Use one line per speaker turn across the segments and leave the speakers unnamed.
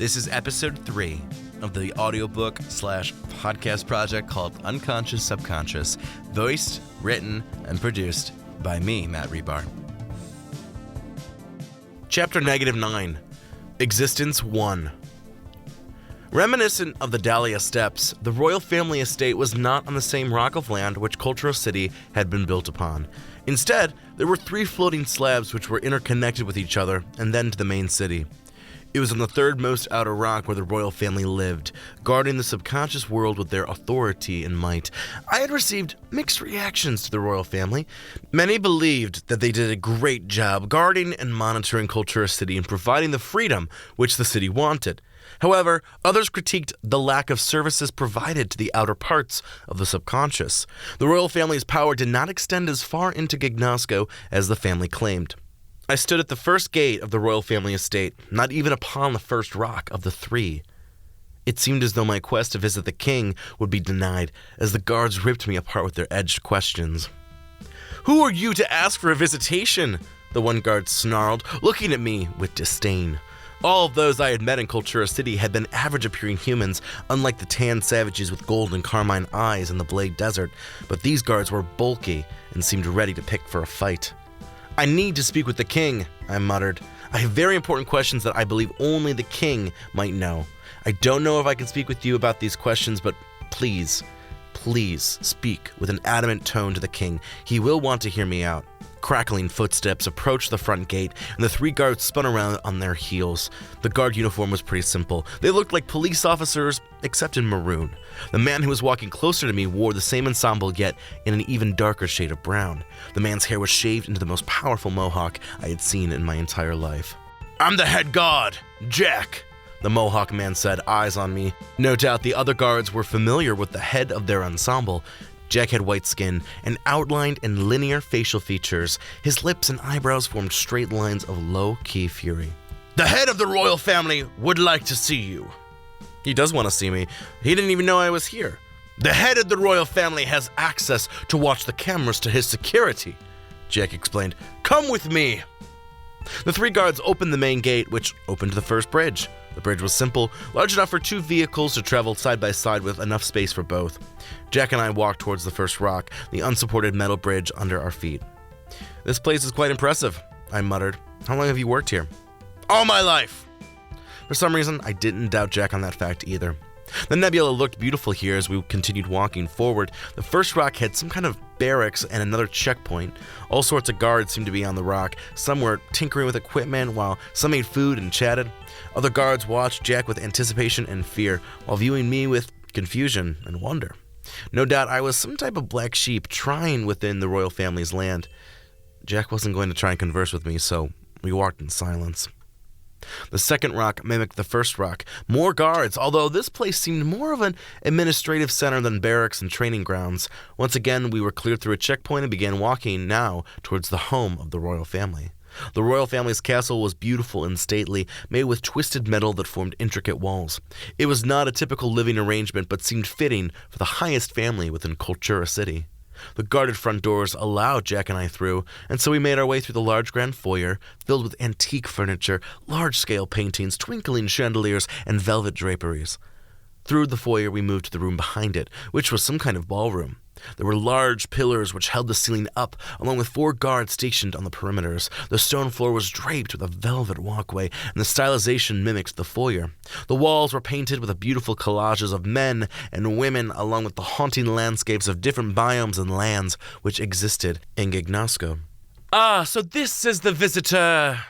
This is episode 3 of the audiobook / podcast project called Unconscious Subconscious, voiced, written, and produced by me, Matt Rebar. Chapter -9, Existence 1. Reminiscent of the Dahlia Steppes, the royal family estate was not on the same rock of land which Cultural City had been built upon. Instead, there were 3 floating slabs which were interconnected with each other and then to the main city. It was on the third most outer rock where the royal family lived, guarding the subconscious world with their authority and might. I had received mixed reactions to the royal family. Many believed that they did a great job guarding and monitoring Cultura City and providing the freedom which the city wanted. However, others critiqued the lack of services provided to the outer parts of the subconscious. The royal family's power did not extend as far into Gignosco as the family claimed. I stood at the first gate of the royal family estate, not even upon the first rock of the 3. It seemed as though my quest to visit the king would be denied, as the guards ripped me apart with their edged questions. "Who are you to ask for a visitation?" the one guard snarled, looking at me with disdain. All of those I had met in Cultura City had been average-appearing humans, unlike the tanned savages with gold and carmine eyes in the Blade Desert, but these guards were bulky and seemed ready to pick for a fight. "I need to speak with the king," I muttered. "I have very important questions that I believe only the king might know. I don't know if I can speak with you about these questions, but please speak with an adamant tone to the king. He will want to hear me out." Crackling footsteps approached the front gate, and the 3 guards spun around on their heels. The guard uniform was pretty simple. They looked like police officers, except in maroon. The man who was walking closer to me wore the same ensemble, yet in an even darker shade of brown. The man's hair was shaved into the most powerful mohawk I had seen in my entire life. "I'm the head guard, Jack," the mohawk man said, eyes on me. No doubt the other guards were familiar with the head of their ensemble. Jack had white skin and outlined and linear facial features. His lips and eyebrows formed straight lines of low-key fury. "The head of the royal family would like to see you." He does want to see me. He didn't even know I was here. "The head of the royal family has access to watch the cameras to his security," Jack explained. "Come with me." The 3 guards opened the main gate, which opened to the first bridge. The bridge was simple, large enough for 2 vehicles to travel side by side with enough space for both. Jack and I walked towards the first rock, the unsupported metal bridge under our feet. "This place is quite impressive," I muttered. "How long have you worked here?" "All my life." For some reason, I didn't doubt Jack on that fact either. The nebula looked beautiful here as we continued walking forward. The first rock had some kind of barracks and another checkpoint. All sorts of guards seemed to be on the rock. Some were tinkering with equipment, while some ate food and chatted. Other guards watched Jack with anticipation and fear, while viewing me with confusion and wonder. No doubt I was some type of black sheep trying within the royal family's land. Jack wasn't going to try and converse with me, so we walked in silence. The second rock mimicked the first rock. More guards, although this place seemed more of an administrative center than barracks and training grounds. Once again, we were cleared through a checkpoint and began walking now towards the home of the royal family. The royal family's castle was beautiful and stately, made with twisted metal that formed intricate walls. It was not a typical living arrangement, but seemed fitting for the highest family within Cultura City. The guarded front doors allowed Jack and I through, and so we made our way through the large grand foyer, filled with antique furniture, large-scale paintings, twinkling chandeliers, and velvet draperies. Through the foyer we moved to the room behind it, which was some kind of ballroom. There were large pillars which held the ceiling up, along with 4 guards stationed on the perimeters. The stone floor was draped with a velvet walkway, and the stylization mimicked the foyer. The walls were painted with beautiful collages of men and women, along with the haunting landscapes of different biomes and lands which existed in Gignosco. "Ah, so this is the visitor!"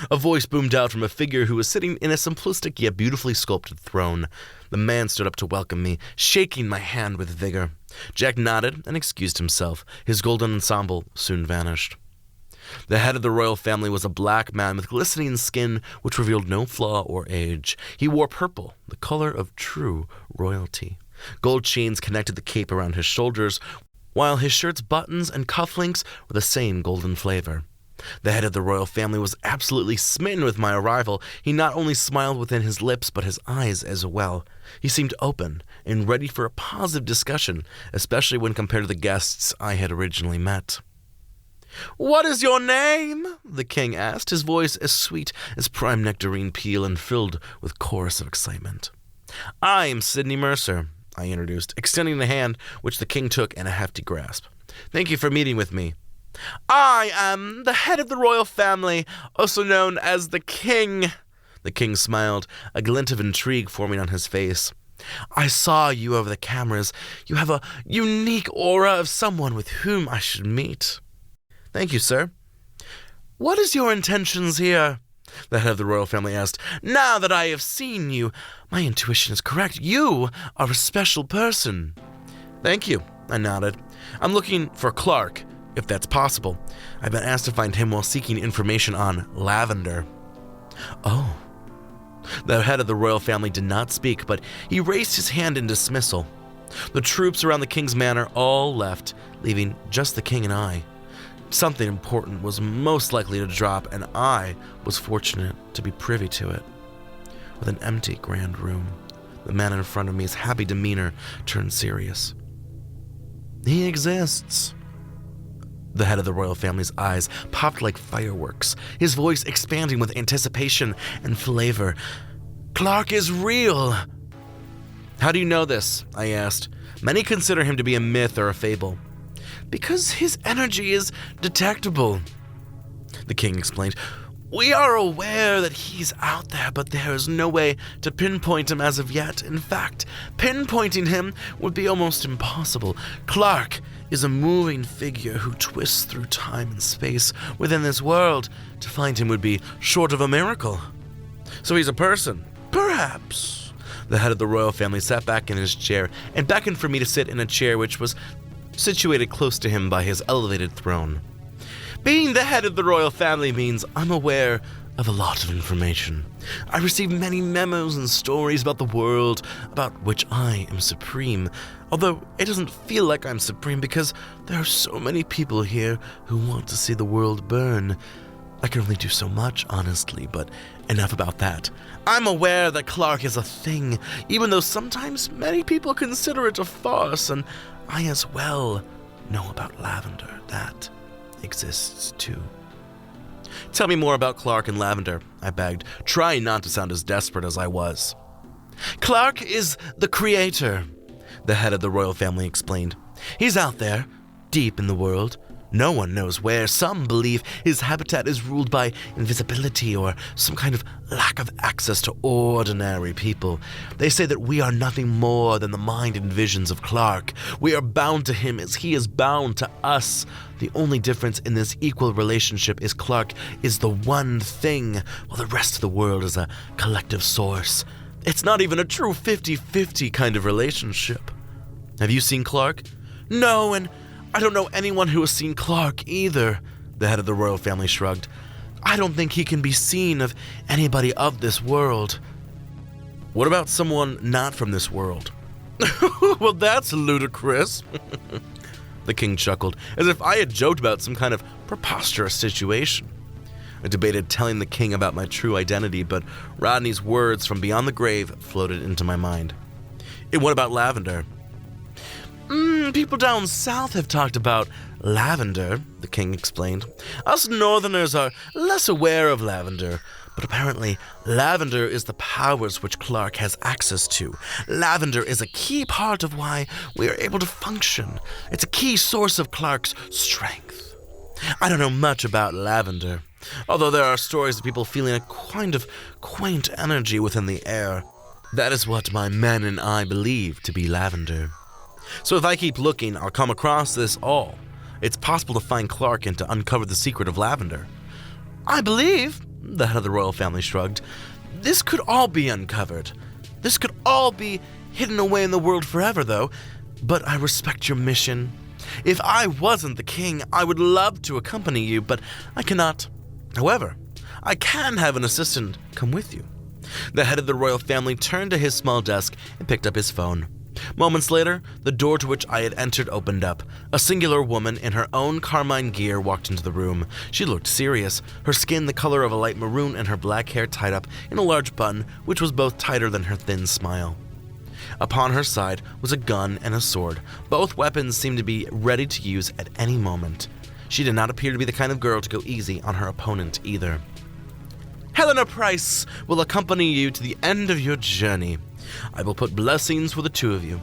A voice boomed out from a figure who was sitting in a simplistic yet beautifully sculpted throne. The man stood up to welcome me, shaking my hand with vigor. Jack nodded and excused himself. His golden ensemble soon vanished. The head of the royal family was a black man with glistening skin which revealed no flaw or age. He wore purple, the color of true royalty. Gold chains connected the cape around his shoulders, while his shirt's buttons and cufflinks were the same golden flavor. The head of the royal family was absolutely smitten with my arrival. He not only smiled within his lips, but his eyes as well. He seemed open and ready for a positive discussion, especially when compared to the guests I had originally met. "What is your name?" the king asked, his voice as sweet as prime nectarine peel and filled with chorus of excitement. "I am Sidney Mercer," I introduced, extending the hand which the king took in a hefty grasp. "Thank you for meeting with me." "I am the head of the royal family, also known as the king." The king smiled, a glint of intrigue forming on his face. "I saw you over the cameras. You have a unique aura of someone with whom I should meet." "Thank you, sir." "What is your intentions here?" the head of the royal family asked. "Now that I have seen you, my intuition is correct. You are a special person." "Thank you," I nodded. "I'm looking for Clark, if that's possible. I've been asked to find him while seeking information on Lavender." "Oh." The head of the royal family did not speak, but he raised his hand in dismissal. The troops around the king's manor all left, leaving just the king and I. Something important was most likely to drop, and I was fortunate to be privy to it. With an empty grand room, the man in front of me's happy demeanor turned serious. "He exists." The head of the royal family's eyes popped like fireworks, his voice expanding with anticipation and flavor. "Clark is real." "How do you know this?" I asked. "Many consider him to be a myth or a fable." "Because his energy is detectable," the king explained. "We are aware that he's out there, but there is no way to pinpoint him as of yet. In fact, pinpointing him would be almost impossible. Clark is a moving figure who twists through time and space within this world. To find him would be short of a miracle." "So he's a person?" "Perhaps." The head of the royal family sat back in his chair and beckoned for me to sit in a chair which was situated close to him by his elevated throne. "Being the head of the royal family means I'm aware of a lot of information. I receive many memos and stories about the world, about which I am supreme, although it doesn't feel like I'm supreme because there are so many people here who want to see the world burn. I can only do so much, honestly, but enough about that. I'm aware that Clark is a thing, even though sometimes many people consider it a farce, and I as well know about Lavender. That exists too." "Tell me more about Clark and Lavender," I begged, trying not to sound as desperate as I was. "Clark is the creator," the head of the royal family explained. "He's out there, deep in the world. No one knows where. Some believe his habitat is ruled by invisibility or some kind of lack of access to ordinary people. They say that we are nothing more than the mind and visions of Clark. We are bound to him as he is bound to us. The only difference in this equal relationship is Clark is the one thing, while the rest of the world is a collective source. It's not even a true 50-50 kind of relationship." "Have you seen Clark?" "No, and I don't know anyone who has seen Clark either," the head of the royal family shrugged. "I don't think he can be seen of anybody of this world." "What about someone not from this world?" "Well, that's ludicrous." The king chuckled, as if I had joked about some kind of preposterous situation. I debated telling the king about my true identity, but Rodney's words from beyond the grave floated into my mind. "And what about Lavender?" People down south have talked about Lavender," the king explained. "Us northerners are less aware of Lavender, but apparently Lavender is the powers which Clark has access to. Lavender is a key part of why we are able to function. It's a key source of Clark's strength. I don't know much about Lavender, although there are stories of people feeling a kind of quaint energy within the air. That is what my men and I believe to be Lavender. So if I keep looking, I'll come across this all. It's possible to find Clark and to uncover the secret of Lavender." "I believe," the head of the royal family shrugged, "this could all be uncovered. This could all be hidden away in the world forever, though. But I respect your mission. If I wasn't the king, I would love to accompany you, but I cannot. However, I can have an assistant come with you." The head of the royal family turned to his small desk and picked up his phone. Moments later, the door to which I had entered opened up. A singular woman in her own carmine gear walked into the room. She looked serious, her skin the color of a light maroon and her black hair tied up in a large bun, which was both tighter than her thin smile. Upon her side was a gun and a sword. Both weapons seemed to be ready to use at any moment. She did not appear to be the kind of girl to go easy on her opponent either. Helena Price will accompany you to the end of your journey. I will put blessings for the two of you.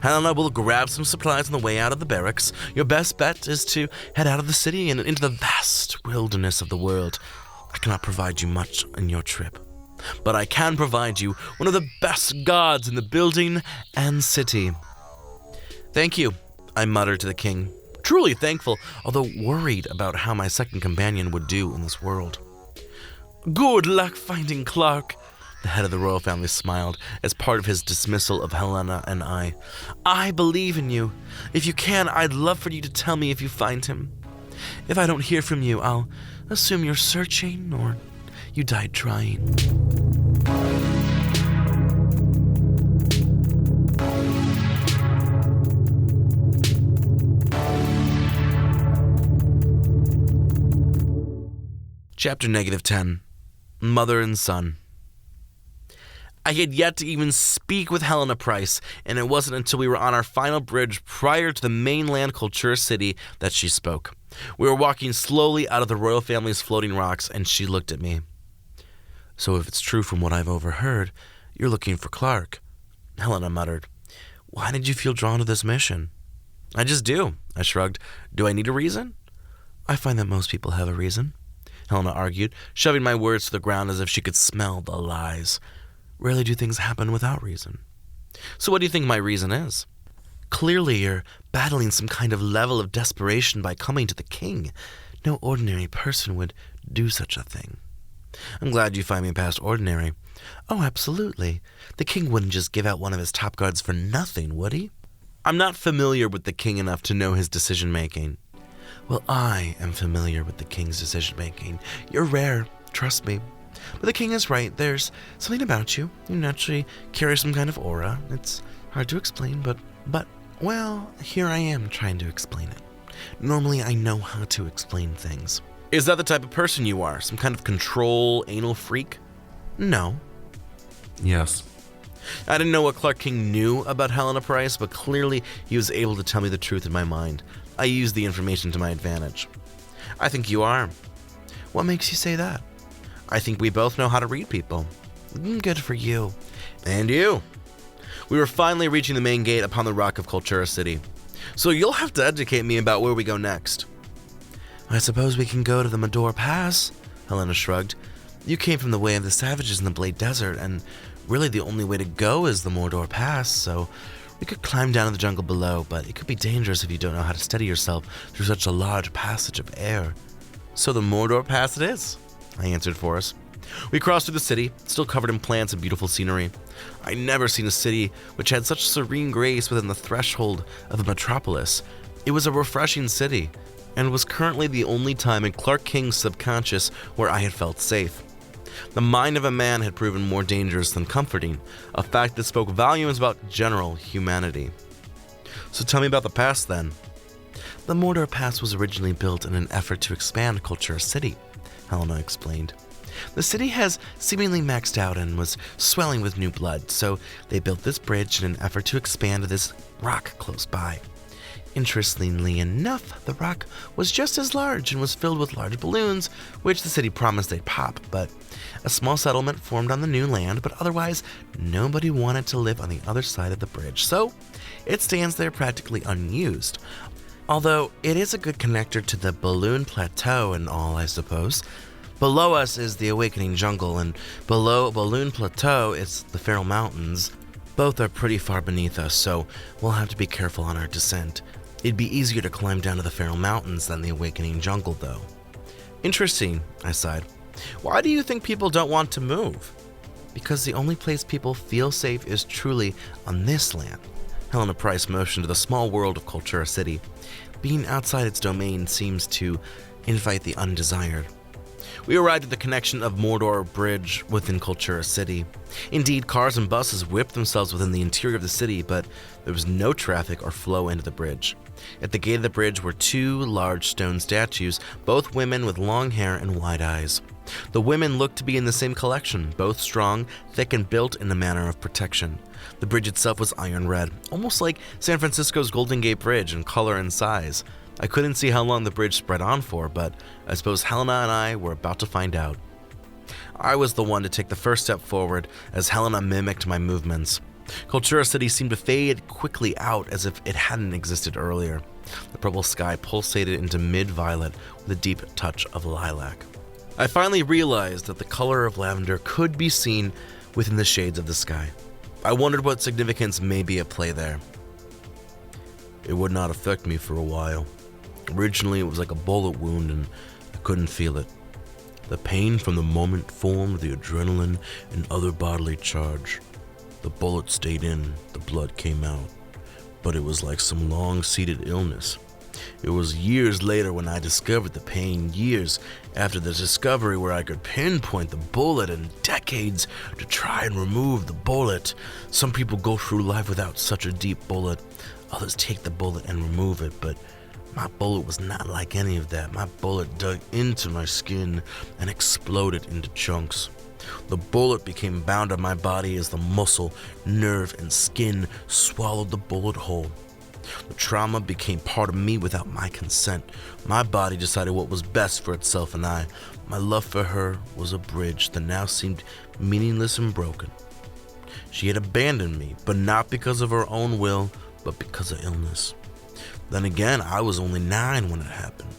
Helena will grab some supplies on the way out of the barracks. Your best bet is to head out of the city and into the vast wilderness of the world. I cannot provide you much on your trip, but I can provide you one of the best guards in the building and city. Thank you, I muttered to the king, truly thankful, although worried about how my second companion would do in this world. Good luck finding Clark, the head of the royal family smiled as part of his dismissal of Helena and I. I believe in you. If you can, I'd love for you to tell me if you find him. If I don't hear from you, I'll assume you're searching or you died trying. Chapter -10. Mother and Son. I had yet to even speak with Helena Price, and it wasn't until we were on our final bridge prior to the mainland Cultura City that she spoke. We were walking slowly out of the royal family's floating rocks, and she looked at me. So if it's true from what I've overheard, you're looking for Clark, Helena muttered. Why did you feel drawn to this mission? I just do, I shrugged. Do I need a reason? I find that most people have a reason, Helena argued, shoving my words to the ground as if she could smell the lies. Rarely do things happen without reason. So what do you think my reason is? Clearly you're battling some kind of level of desperation by coming to the king. No ordinary person would do such a thing. I'm glad you find me past ordinary. Oh, absolutely. The king wouldn't just give out one of his top guards for nothing, would he? I'm not familiar with the king enough to know his decision-making. Well, I am familiar with the king's decision-making. You're rare, trust me. But the king is right. There's something about you. You naturally carry some kind of aura. It's hard to explain, but, well, here I am trying to explain it. Normally, I know how to explain things. Is that the type of person you are? Some kind of control, anal freak? No. Yes. I didn't know what Clark King knew about Helena Price, but clearly he was able to tell me the truth in my mind. I used the information to my advantage. I think you are. What makes you say that? I think we both know how to read people. Good for you. And you. We were finally reaching the main gate upon the rock of Cultura City. So you'll have to educate me about where we go next. I suppose we can go to the Mordor Pass, Helena shrugged. You came from the way of the savages in the Blade Desert, and really the only way to go is the Mordor Pass, so we could climb down to the jungle below, but it could be dangerous if you don't know how to steady yourself through such a large passage of air. So the Mordor Pass it is, I answered for us. We crossed through the city, still covered in plants and beautiful scenery. I'd never seen a city which had such serene grace within the threshold of a metropolis. It was a refreshing city, and was currently the only time in Clark King's subconscious where I had felt safe. The mind of a man had proven more dangerous than comforting, a fact that spoke volumes about general humanity. So tell me about the pass then. The Mordor Pass was originally built in an effort to expand Cultura City, Helena explained. The city has seemingly maxed out and was swelling with new blood, so they built this bridge in an effort to expand this rock close by. Interestingly enough, the rock was just as large and was filled with large balloons, which the city promised they'd pop, but a small settlement formed on the new land, but otherwise nobody wanted to live on the other side of the bridge, so it stands there practically unused. Although it is a good connector to the Balloon Plateau and all, I suppose. Below us is the Awakening Jungle, and below Balloon Plateau is the Feral Mountains. Both are pretty far beneath us, so we'll have to be careful on our descent. It'd be easier to climb down to the Feral Mountains than the Awakening Jungle, though. Interesting, I sighed. Why do you think people don't want to move? Because the only place people feel safe is truly on this land. Helena Price motioned to the small world of Cultura City. Being outside its domain seems to invite the undesired. We arrived at the connection of Mordor Bridge within Cultura City. Indeed, cars and buses whipped themselves within the interior of the city, but there was no traffic or flow into the bridge. At the gate of the bridge were two large stone statues, both women with long hair and wide eyes. The women looked to be in the same collection, both strong, thick, and built in a manner of protection. The bridge itself was iron red, almost like San Francisco's Golden Gate Bridge in color and size. I couldn't see how long the bridge spread on for, but I suppose Helena and I were about to find out. I was the one to take the first step forward as Helena mimicked my movements. Cultura City seemed to fade quickly out as if it hadn't existed earlier. The purple sky pulsated into mid-violet with a deep touch of lilac. I finally realized that the color of lavender could be seen within the shades of the sky. I wondered what significance may be at play there. It would not affect me for a while. Originally, it was like a bullet wound and I couldn't feel it. The pain from the moment formed the adrenaline and other bodily charge. The bullet stayed in, the blood came out. But it was like some long-seated illness. It was years later when I discovered the pain, years after the discovery where I could pinpoint the bullet, and decades to try and remove the bullet. Some people go through life without such a deep bullet. Others take the bullet and remove it, but my bullet was not like any of that. My bullet dug into my skin and exploded into chunks. The bullet became bound to my body as the muscle, nerve, and skin swallowed the bullet whole. The trauma became part of me without my consent. My body decided what was best for itself, and my love for her was a bridge that now seemed meaningless and broken. She had abandoned me, but not because of her own will, but because of illness. Then again, I was only 9 when it happened.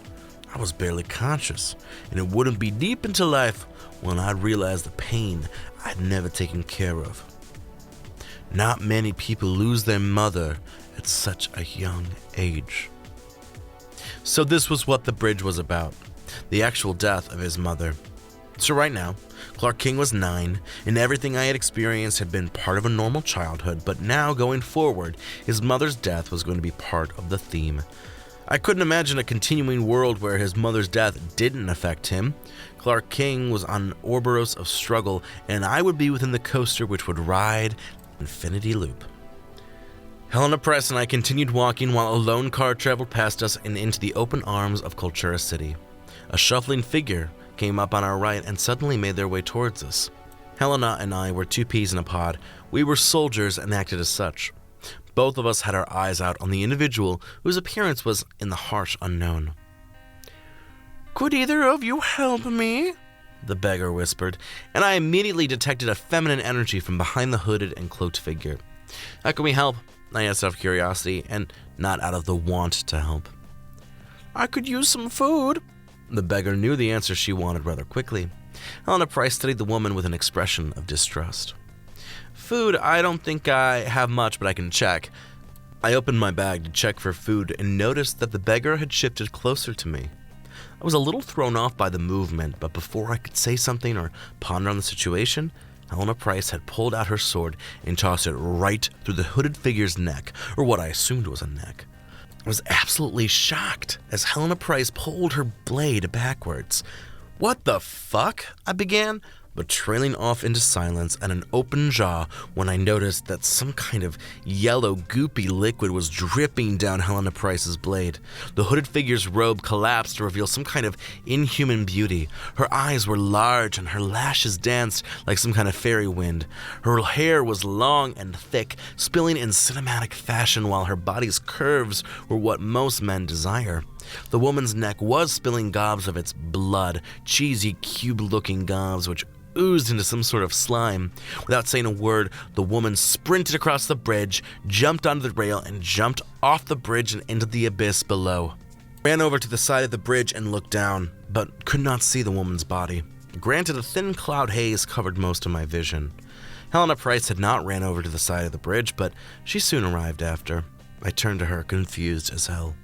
I was barely conscious, and it wouldn't be deep into life when I realized the pain I'd never taken care of. Not many people lose their mother at such a young age. So this was what the bridge was about, the actual death of his mother. So right now, Clark King was 9, and everything I had experienced had been part of a normal childhood, but now, going forward, his mother's death was going to be part of the theme. I couldn't imagine a continuing world where his mother's death didn't affect him. Clark King was on an Ouroboros of struggle, and I would be within the coaster which would ride Infinity Loop. Helena Price and I continued walking while a lone car traveled past us and into the open arms of Cultura City. A shuffling figure came up on our right and suddenly made their way towards us. Helena and I were 2 peas in a pod. We were soldiers and acted as such. Both of us had our eyes out on the individual whose appearance was in the harsh unknown. "Could either of you help me?" the beggar whispered, and I immediately detected a feminine energy from behind the hooded and cloaked figure. "How can we help?" I asked out of curiosity, and not out of the want to help. "I could use some food." The beggar knew the answer she wanted rather quickly. Helena Price studied the woman with an expression of distrust. "Food, I don't think I have much, but I can check." I opened my bag to check for food and noticed that the beggar had shifted closer to me. I was a little thrown off by the movement, but before I could say something or ponder on the situation, Helena Price had pulled out her sword and tossed it right through the hooded figure's neck, or what I assumed was a neck. I was absolutely shocked as Helena Price pulled her blade backwards. "What the fuck?" I began, but trailing off into silence and an open jaw when I noticed that some kind of yellow, goopy liquid was dripping down Helena Price's blade. The hooded figure's robe collapsed to reveal some kind of inhuman beauty. Her eyes were large and her lashes danced like some kind of fairy wind. Her hair was long and thick, spilling in cinematic fashion while her body's curves were what most men desire. The woman's neck was spilling gobs of its blood, cheesy, cube-looking gobs which oozed into some sort of slime. Without saying a word, the woman sprinted across the bridge, jumped onto the rail, and jumped off the bridge and into the abyss below. I ran over to the side of the bridge and looked down, but could not see the woman's body. Granted, a thin cloud haze covered most of my vision. Helena Price had not ran over to the side of the bridge, but she soon arrived after. I turned to her, confused as hell.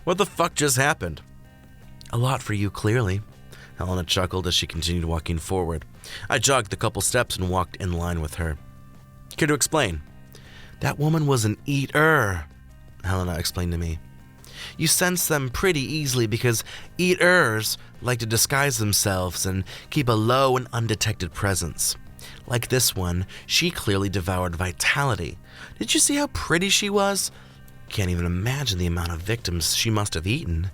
"What the fuck just happened?" "A lot for you, clearly." Helena chuckled as she continued walking forward. I jogged the couple steps and walked in line with her. "Care to explain?" "That woman was an eater," Helena explained to me. "You sense them pretty easily because eaters like to disguise themselves and keep a low and undetected presence. Like this one, she clearly devoured vitality. Did you see how pretty she was? Can't even imagine the amount of victims she must have eaten.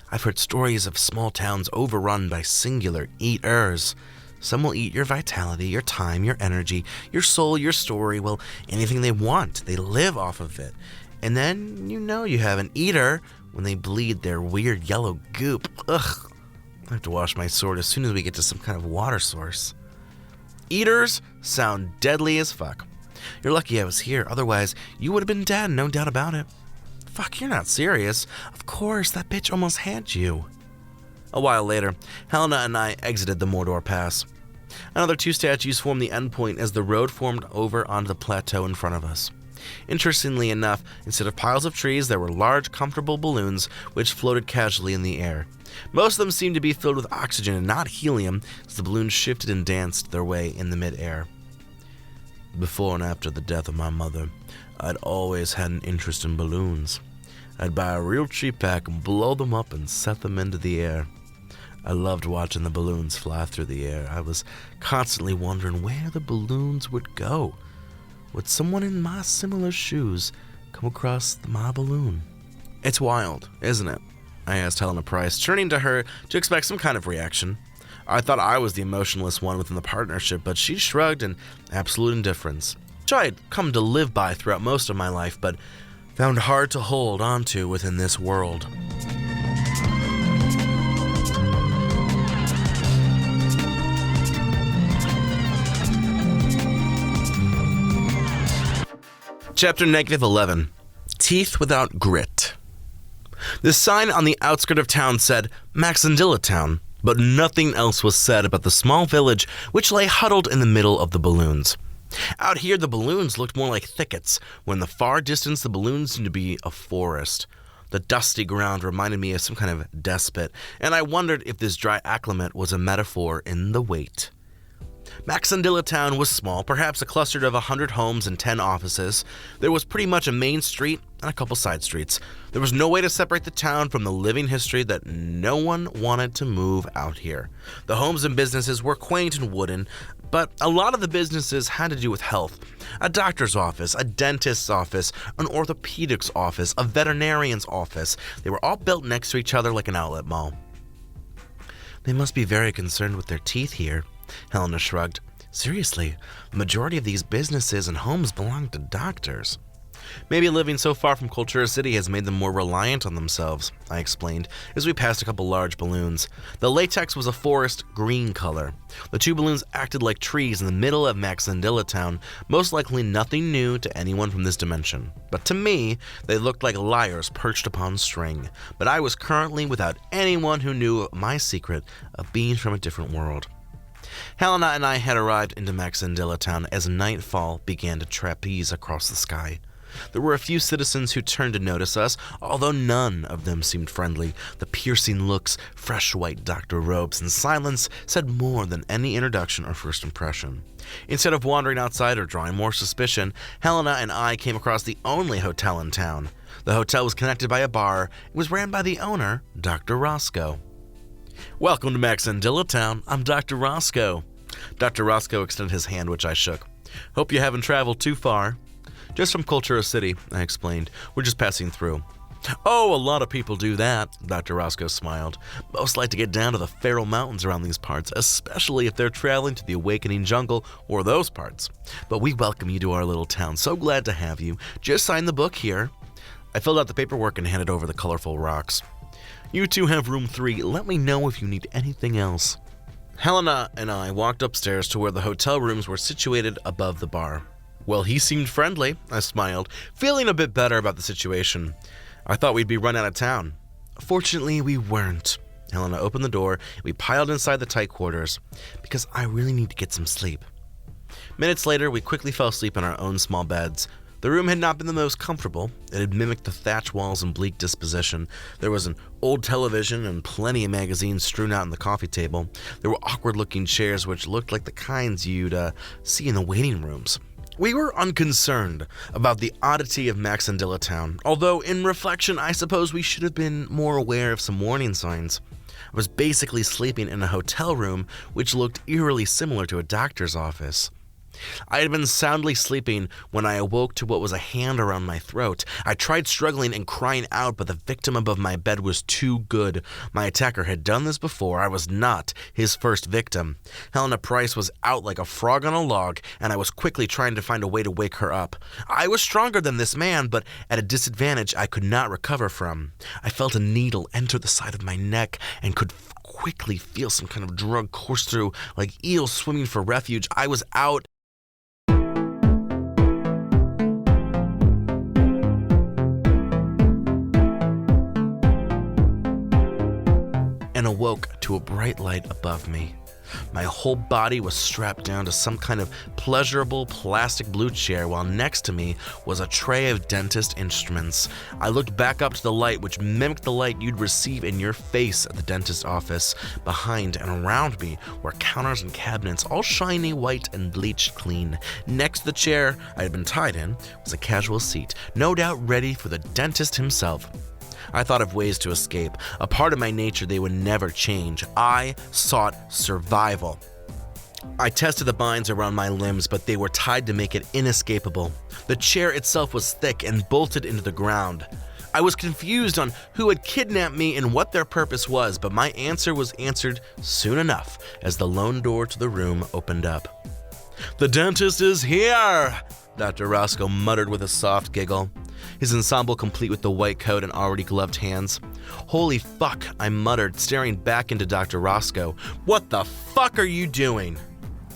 I've heard stories of small towns overrun by singular eaters. Some will eat your vitality, your time, your energy, your soul, your story, well, anything they want. They live off of it. And then you know you have an eater when they bleed their weird yellow goop. Ugh. I have to wash my sword as soon as we get to some kind of water source. Eaters sound deadly as fuck. You're lucky I was here, otherwise you would have been dead, no doubt about it. Fuck, you're not serious. Of course, that bitch almost had you. A while later, Helena and I exited the Mordor Pass. Another 2 statues formed the endpoint as the road formed over onto the plateau in front of us. Interestingly enough, instead of piles of trees, there were large, comfortable balloons which floated casually in the air. Most of them seemed to be filled with oxygen and not helium, as the balloons shifted and danced their way in the mid-air. Before and after the death of my mother, I'd always had an interest in balloons. I'd buy a real cheap pack and blow them up and set them into the air. I loved watching the balloons fly through the air. I was constantly wondering where the balloons would go. Would someone in my similar shoes come across my balloon? It's wild, isn't it? I asked Helena Price, turning to her to expect some kind of reaction. I thought I was the emotionless one within the partnership, but she shrugged in absolute indifference, which I had come to live by throughout most of my life, but found hard to hold onto within this world. Chapter -11. Teeth Without Grit. The sign on the outskirts of town said Maxandilla Town, but nothing else was said about the small village which lay huddled in the middle of the balloons. Out here, the balloons looked more like thickets, when in the far distance the balloons seemed to be a forest. The dusty ground reminded me of some kind of despot, and I wondered if this dry acclimate was a metaphor in the wait. Maxandilla Town was small, perhaps a cluster of 100 homes and 10 offices. There was pretty much a main street and a couple side streets. There was no way to separate the town from the living history that no one wanted to move out here. The homes and businesses were quaint and wooden, but a lot of the businesses had to do with health. A doctor's office, a dentist's office, an orthopedics office, a veterinarian's office. They were all built next to each other like an outlet mall. They must be very concerned with their teeth here. Helena shrugged. Seriously, the majority of these businesses and homes belong to doctors. Maybe living so far from Cultura City has made them more reliant on themselves, I explained, as we passed a couple large balloons. The latex was a forest green color. The 2 balloons acted like trees in the middle of Maxandilla Town, most likely nothing new to anyone from this dimension. But to me, they looked like liars perched upon string. But I was currently without anyone who knew my secret of being from a different world. Helena and I had arrived into Maxandilla Town as nightfall began to trapeze across the sky. There were a few citizens who turned to notice us, although none of them seemed friendly. The piercing looks, fresh white doctor robes, and silence said more than any introduction or first impression. Instead of wandering outside or drawing more suspicion, Helena and I came across the only hotel in town. The hotel was connected by a bar. It was ran by the owner, Dr. Roscoe. "Welcome to Maxandilla Town. I'm Dr. Roscoe." Dr. Roscoe extended his hand, which I shook. "Hope you haven't traveled too far." "Just from Cultura City," I explained. "We're just passing through." "Oh, a lot of people do that," Dr. Roscoe smiled. "Most like to get down to the Feral Mountains around these parts, especially if they're traveling to the Awakening Jungle or those parts. But we welcome you to our little town. So glad to have you. Just sign the book here." I filled out the paperwork and handed over the colorful rocks. "You two have room 3. Let me know if you need anything else." Helena and I walked upstairs to where the hotel rooms were situated above the bar. "Well, he seemed friendly," I smiled, feeling a bit better about the situation. "I thought we'd be run out of town." "Fortunately, we weren't." Helena opened the door, and we piled inside the tight quarters, "because I really need to get some sleep." Minutes later, we quickly fell asleep in our own small beds. The room had not been the most comfortable. It had mimicked the thatch walls and bleak disposition. There was an old television and plenty of magazines strewn out on the coffee table. There were awkward-looking chairs which looked like the kinds you'd see in the waiting rooms. We were unconcerned about the oddity of Maxandilla Town, although in reflection I suppose we should have been more aware of some warning signs. I was basically sleeping in a hotel room which looked eerily similar to a doctor's office. I had been soundly sleeping when I awoke to what was a hand around my throat. I tried struggling and crying out, but the victim above my bed was too good. My attacker had done this before. I was not his first victim. Helena Price was out like a frog on a log, and I was quickly trying to find a way to wake her up. I was stronger than this man, but at a disadvantage I could not recover from. I felt a needle enter the side of my neck and could quickly feel some kind of drug course through like eels swimming for refuge. I was out. And awoke to a bright light above me. My whole body was strapped down to some kind of pleasurable plastic blue chair, while next to me was a tray of dentist instruments. I looked back up to the light, which mimicked the light you'd receive in your face at the dentist office. Behind and around me were counters and cabinets, all shiny white and bleached clean. Next to the chair I had been tied in was a casual seat, no doubt ready for the dentist himself. I thought of ways to escape, a part of my nature they would never change. I sought survival. I tested the binds around my limbs, but they were tied to make it inescapable. The chair itself was thick and bolted into the ground. I was confused on who had kidnapped me and what their purpose was, but my answer was answered soon enough as the lone door to the room opened up. "The dentist is here," Dr. Roscoe muttered with a soft giggle, his ensemble complete with the white coat and already gloved hands. "Holy fuck," I muttered, staring back into Dr. Roscoe. "What the fuck are you doing?"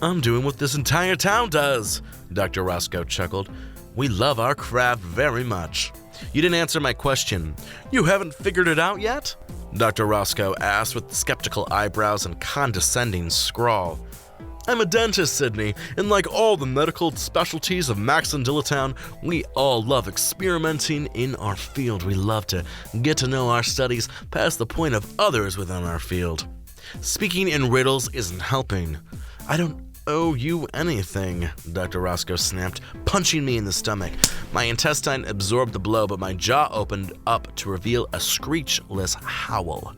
"I'm doing what this entire town does," Dr. Roscoe chuckled. "We love our craft very much." "You didn't answer my question." "You haven't figured it out yet?" Dr. Roscoe asked with skeptical eyebrows and condescending scrawl. "I'm a dentist, Sydney, and like all the medical specialties of Max and Dillatown, we all love experimenting in our field. We love to get to know our studies past the point of others within our field. Speaking in riddles isn't helping." "I don't owe you anything," Dr. Roscoe snapped, punching me in the stomach. My intestine absorbed the blow, but my jaw opened up to reveal a screechless howl.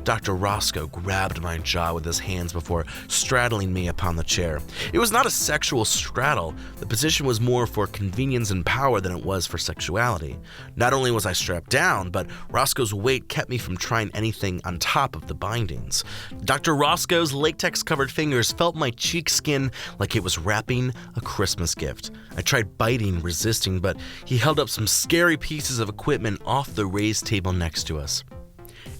Dr. Roscoe grabbed my jaw with his hands before straddling me upon the chair. It was not a sexual straddle. The position was more for convenience and power than it was for sexuality. Not only was I strapped down, but Roscoe's weight kept me from trying anything on top of the bindings. Dr. Roscoe's latex-covered fingers felt my cheek skin like it was wrapping a Christmas gift. I tried biting, resisting, but he held up some scary pieces of equipment off the raised table next to us.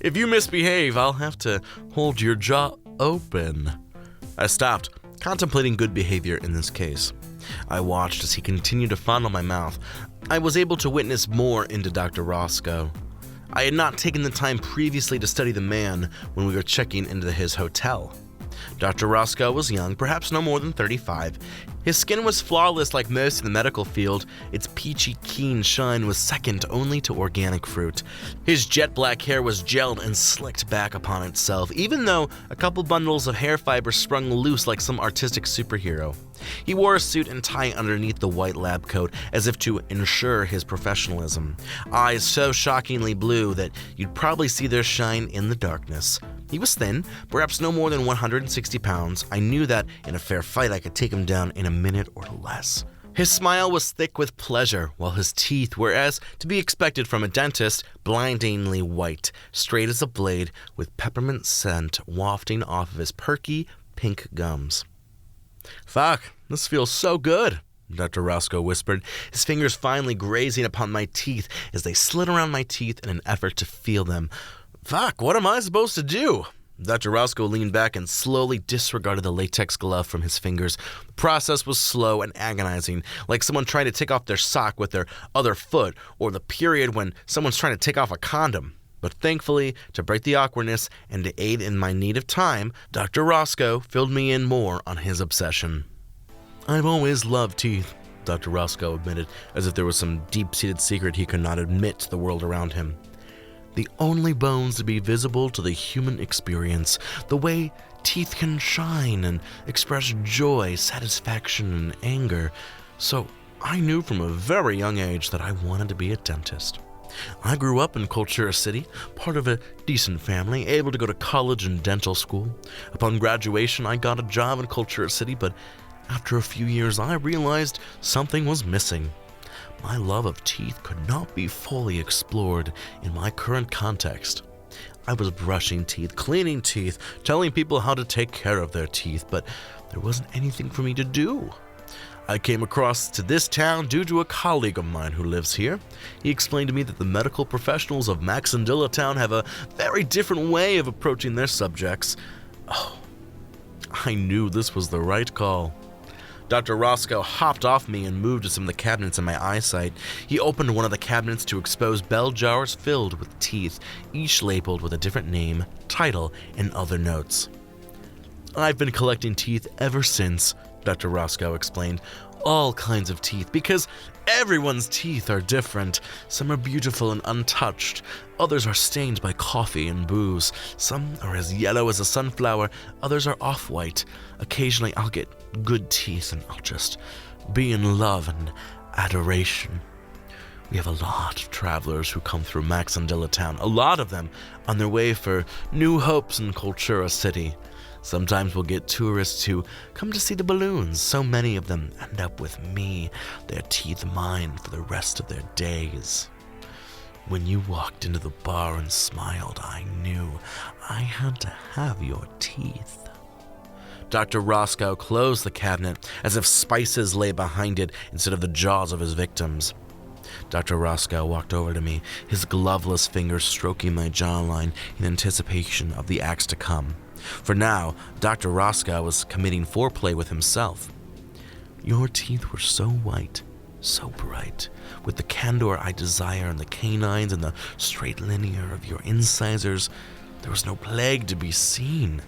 "If you misbehave, I'll have to hold your jaw open." I stopped, contemplating good behavior in this case. I watched as he continued to fondle my mouth. I was able to witness more into Dr. Roscoe. I had not taken the time previously to study the man when we were checking into his hotel. Dr. Roscoe was young, perhaps no more than 35. His skin was flawless like most in the medical field. Its peachy keen shine was second only to organic fruit. His jet black hair was gelled and slicked back upon itself, even though a couple bundles of hair fiber sprung loose like some artistic superhero. He wore a suit and tie underneath the white lab coat, as if to ensure his professionalism. Eyes so shockingly blue that you'd probably see their shine in the darkness. He was thin, perhaps no more than 160 pounds. I knew that in a fair fight I could take him down in a minute or less. His smile was thick with pleasure, while his teeth were, as to be expected from a dentist, blindingly white, straight as a blade, with peppermint scent wafting off of his perky, pink gums. "Fuck, this feels so good," Dr. Roscoe whispered, his fingers finally grazing upon my teeth as they slid around my teeth in an effort to feel them. "Fuck, what am I supposed to do?" Dr. Roscoe leaned back and slowly disregarded the latex glove from his fingers. The process was slow and agonizing, like someone trying to take off their sock with their other foot, or the period when someone's trying to take off a condom. But thankfully, to break the awkwardness and to aid in my need of time, Dr. Roscoe filled me in more on his obsession. "I've always loved teeth," Dr. Roscoe admitted, as if there was some deep-seated secret he could not admit to the world around him. "The only bones to be visible to the human experience, the way teeth can shine and express joy, satisfaction, and anger. So I knew from a very young age that I wanted to be a dentist. I grew up in Cultura City, part of a decent family, able to go to college and dental school. Upon graduation, I got a job in Cultura City, but After a few years, I realized something was missing. My love of teeth could not be fully explored in my current context. I was brushing teeth, cleaning teeth, telling people how to take care of their teeth, but there wasn't anything for me to do. I came across to this town due to a colleague of mine who lives here. He explained to me that the medical professionals of Maxandilla Town have a very different way of approaching their subjects. Oh, I knew this was the right call. Dr. Roscoe hopped off me and moved to some of the cabinets in my eyesight. He opened one of the cabinets to expose bell jars filled with teeth, each labeled with a different name, title, and other notes. I've been collecting teeth ever since, Dr. Roscoe explained. All kinds of teeth, because everyone's teeth are different. Some are beautiful and untouched. Others are stained by coffee and booze. Some are as yellow as a sunflower. Others are off-white. Occasionally I'll get good teeth and I'll just be in love and adoration. We have a lot of travelers who come through Maxandilla Town, a lot of them on their way for new hopes in Cultura City. Sometimes we'll get tourists who come to see the balloons. So many of them end up with me, their teeth mine for the rest of their days. When you walked into the bar and smiled, I knew I had to have your teeth. Dr. Roscoe closed the cabinet as if spices lay behind it instead of the jaws of his victims. Dr. Roscoe walked over to me, his gloveless fingers stroking my jawline in anticipation of the acts to come. For now, Dr. Roscoe was committing foreplay with himself. Your teeth were so white, so bright, with the candor I desire in the canines and the straight linear of your incisors. There was no plague to be seen,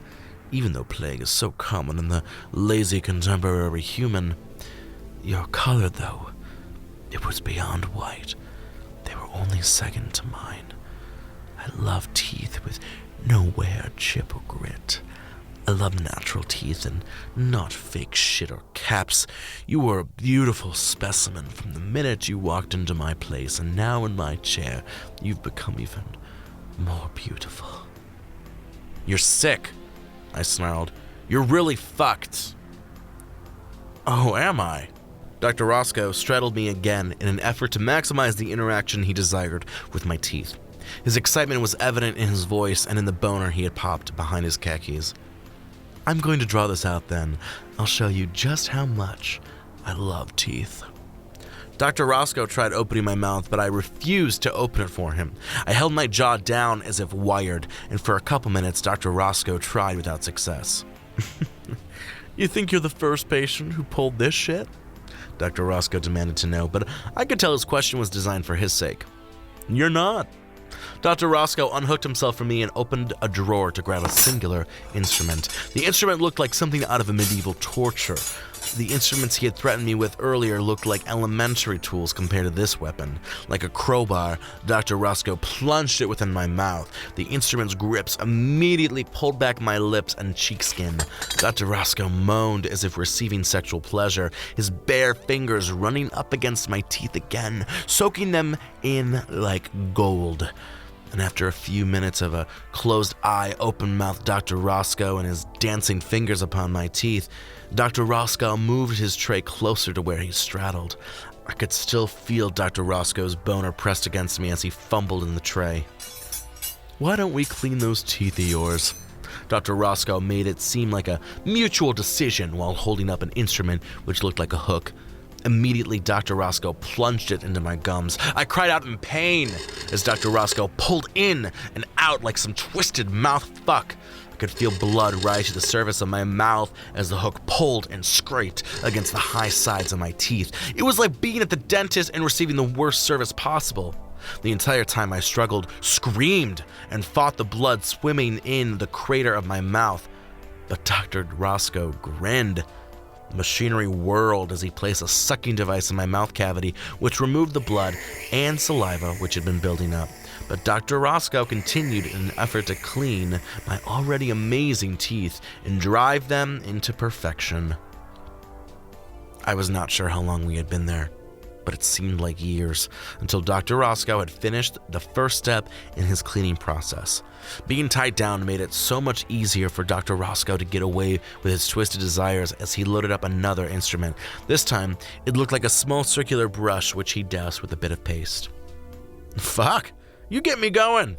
even though plague is so common in the lazy contemporary human. Your color, though, it was beyond white. They were only second to mine. I love teeth with no wear, chip, or grit. I love natural teeth and not fake shit or caps. You were a beautiful specimen from the minute you walked into my place, and now in my chair, you've become even more beautiful. You're sick, I snarled. You're really fucked. Oh, am I? Dr. Roscoe straddled me again in an effort to maximize the interaction he desired with my teeth. His excitement was evident in his voice and in the boner he had popped behind his khakis. I'm going to draw this out then. I'll show you just how much I love teeth. Dr. Roscoe tried opening my mouth, but I refused to open it for him. I held my jaw down as if wired, and for a couple minutes Dr. Roscoe tried without success. You think you're the first patient who pulled this shit? Dr. Roscoe demanded to know, but I could tell his question was designed for his sake. You're not. Dr. Roscoe unhooked himself from me and opened a drawer to grab a singular instrument. The instrument looked like something out of a medieval torture. The instruments he had threatened me with earlier looked like elementary tools compared to this weapon. Like a crowbar, Dr. Roscoe plunged it within my mouth. The instrument's grips immediately pulled back my lips and cheek skin. Dr. Roscoe moaned as if receiving sexual pleasure, his bare fingers running up against my teeth again, soaking them in like gold. And after a few minutes of a closed eye, open mouth Dr. Roscoe and his dancing fingers upon my teeth, Dr. Roscoe moved his tray closer to where he straddled. I could still feel Dr. Roscoe's boner pressed against me as he fumbled in the tray. Why don't we clean those teeth of yours? Dr. Roscoe made it seem like a mutual decision while holding up an instrument which looked like a hook. Immediately, Dr. Roscoe plunged it into my gums. I cried out in pain as Dr. Roscoe pulled in and out like some twisted mouth fuck. I could feel blood rise to the surface of my mouth as the hook pulled and scraped against the high sides of my teeth. It was like being at the dentist and receiving the worst service possible. The entire time I struggled, screamed, and fought the blood swimming in the crater of my mouth. But Dr. Roscoe grinned. Machinery whirled as he placed a sucking device in my mouth cavity, which removed the blood and saliva which had been building up. But Dr. Roscoe continued in an effort to clean my already amazing teeth and drive them into perfection. I was not sure how long we had been there, but it seemed like years, until Dr. Roscoe had finished the first step in his cleaning process. Being tied down made it so much easier for Dr. Roscoe to get away with his twisted desires as he loaded up another instrument. This time, it looked like a small circular brush which he doused with a bit of paste. "Fuck, you get me going."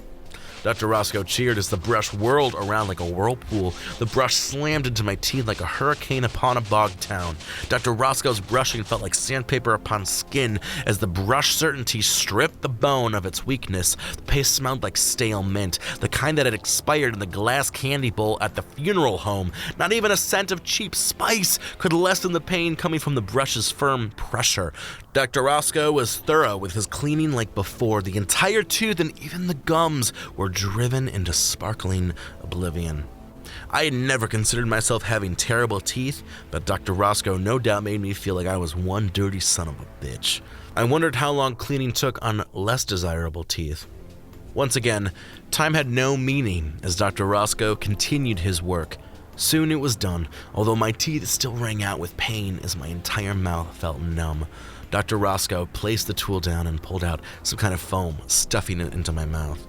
Dr. Roscoe cheered as the brush whirled around like a whirlpool. The brush slammed into my teeth like a hurricane upon a bog town. Dr. Roscoe's brushing felt like sandpaper upon skin as the brush certainty stripped the bone of its weakness. The paste smelled like stale mint, the kind that had expired in the glass candy bowl at the funeral home. Not even a scent of cheap spice could lessen the pain coming from the brush's firm pressure. Dr. Roscoe was thorough with his cleaning like before. The entire tooth and even the gums were driven into sparkling oblivion. I had never considered myself having terrible teeth, but Dr. Roscoe no doubt made me feel like I was one dirty son of a bitch. I wondered how long cleaning took on less desirable teeth. Once again, time had no meaning as Dr. Roscoe continued his work. Soon it was done, although my teeth still rang out with pain as my entire mouth felt numb. Dr. Roscoe placed the tool down and pulled out some kind of foam, stuffing it into my mouth.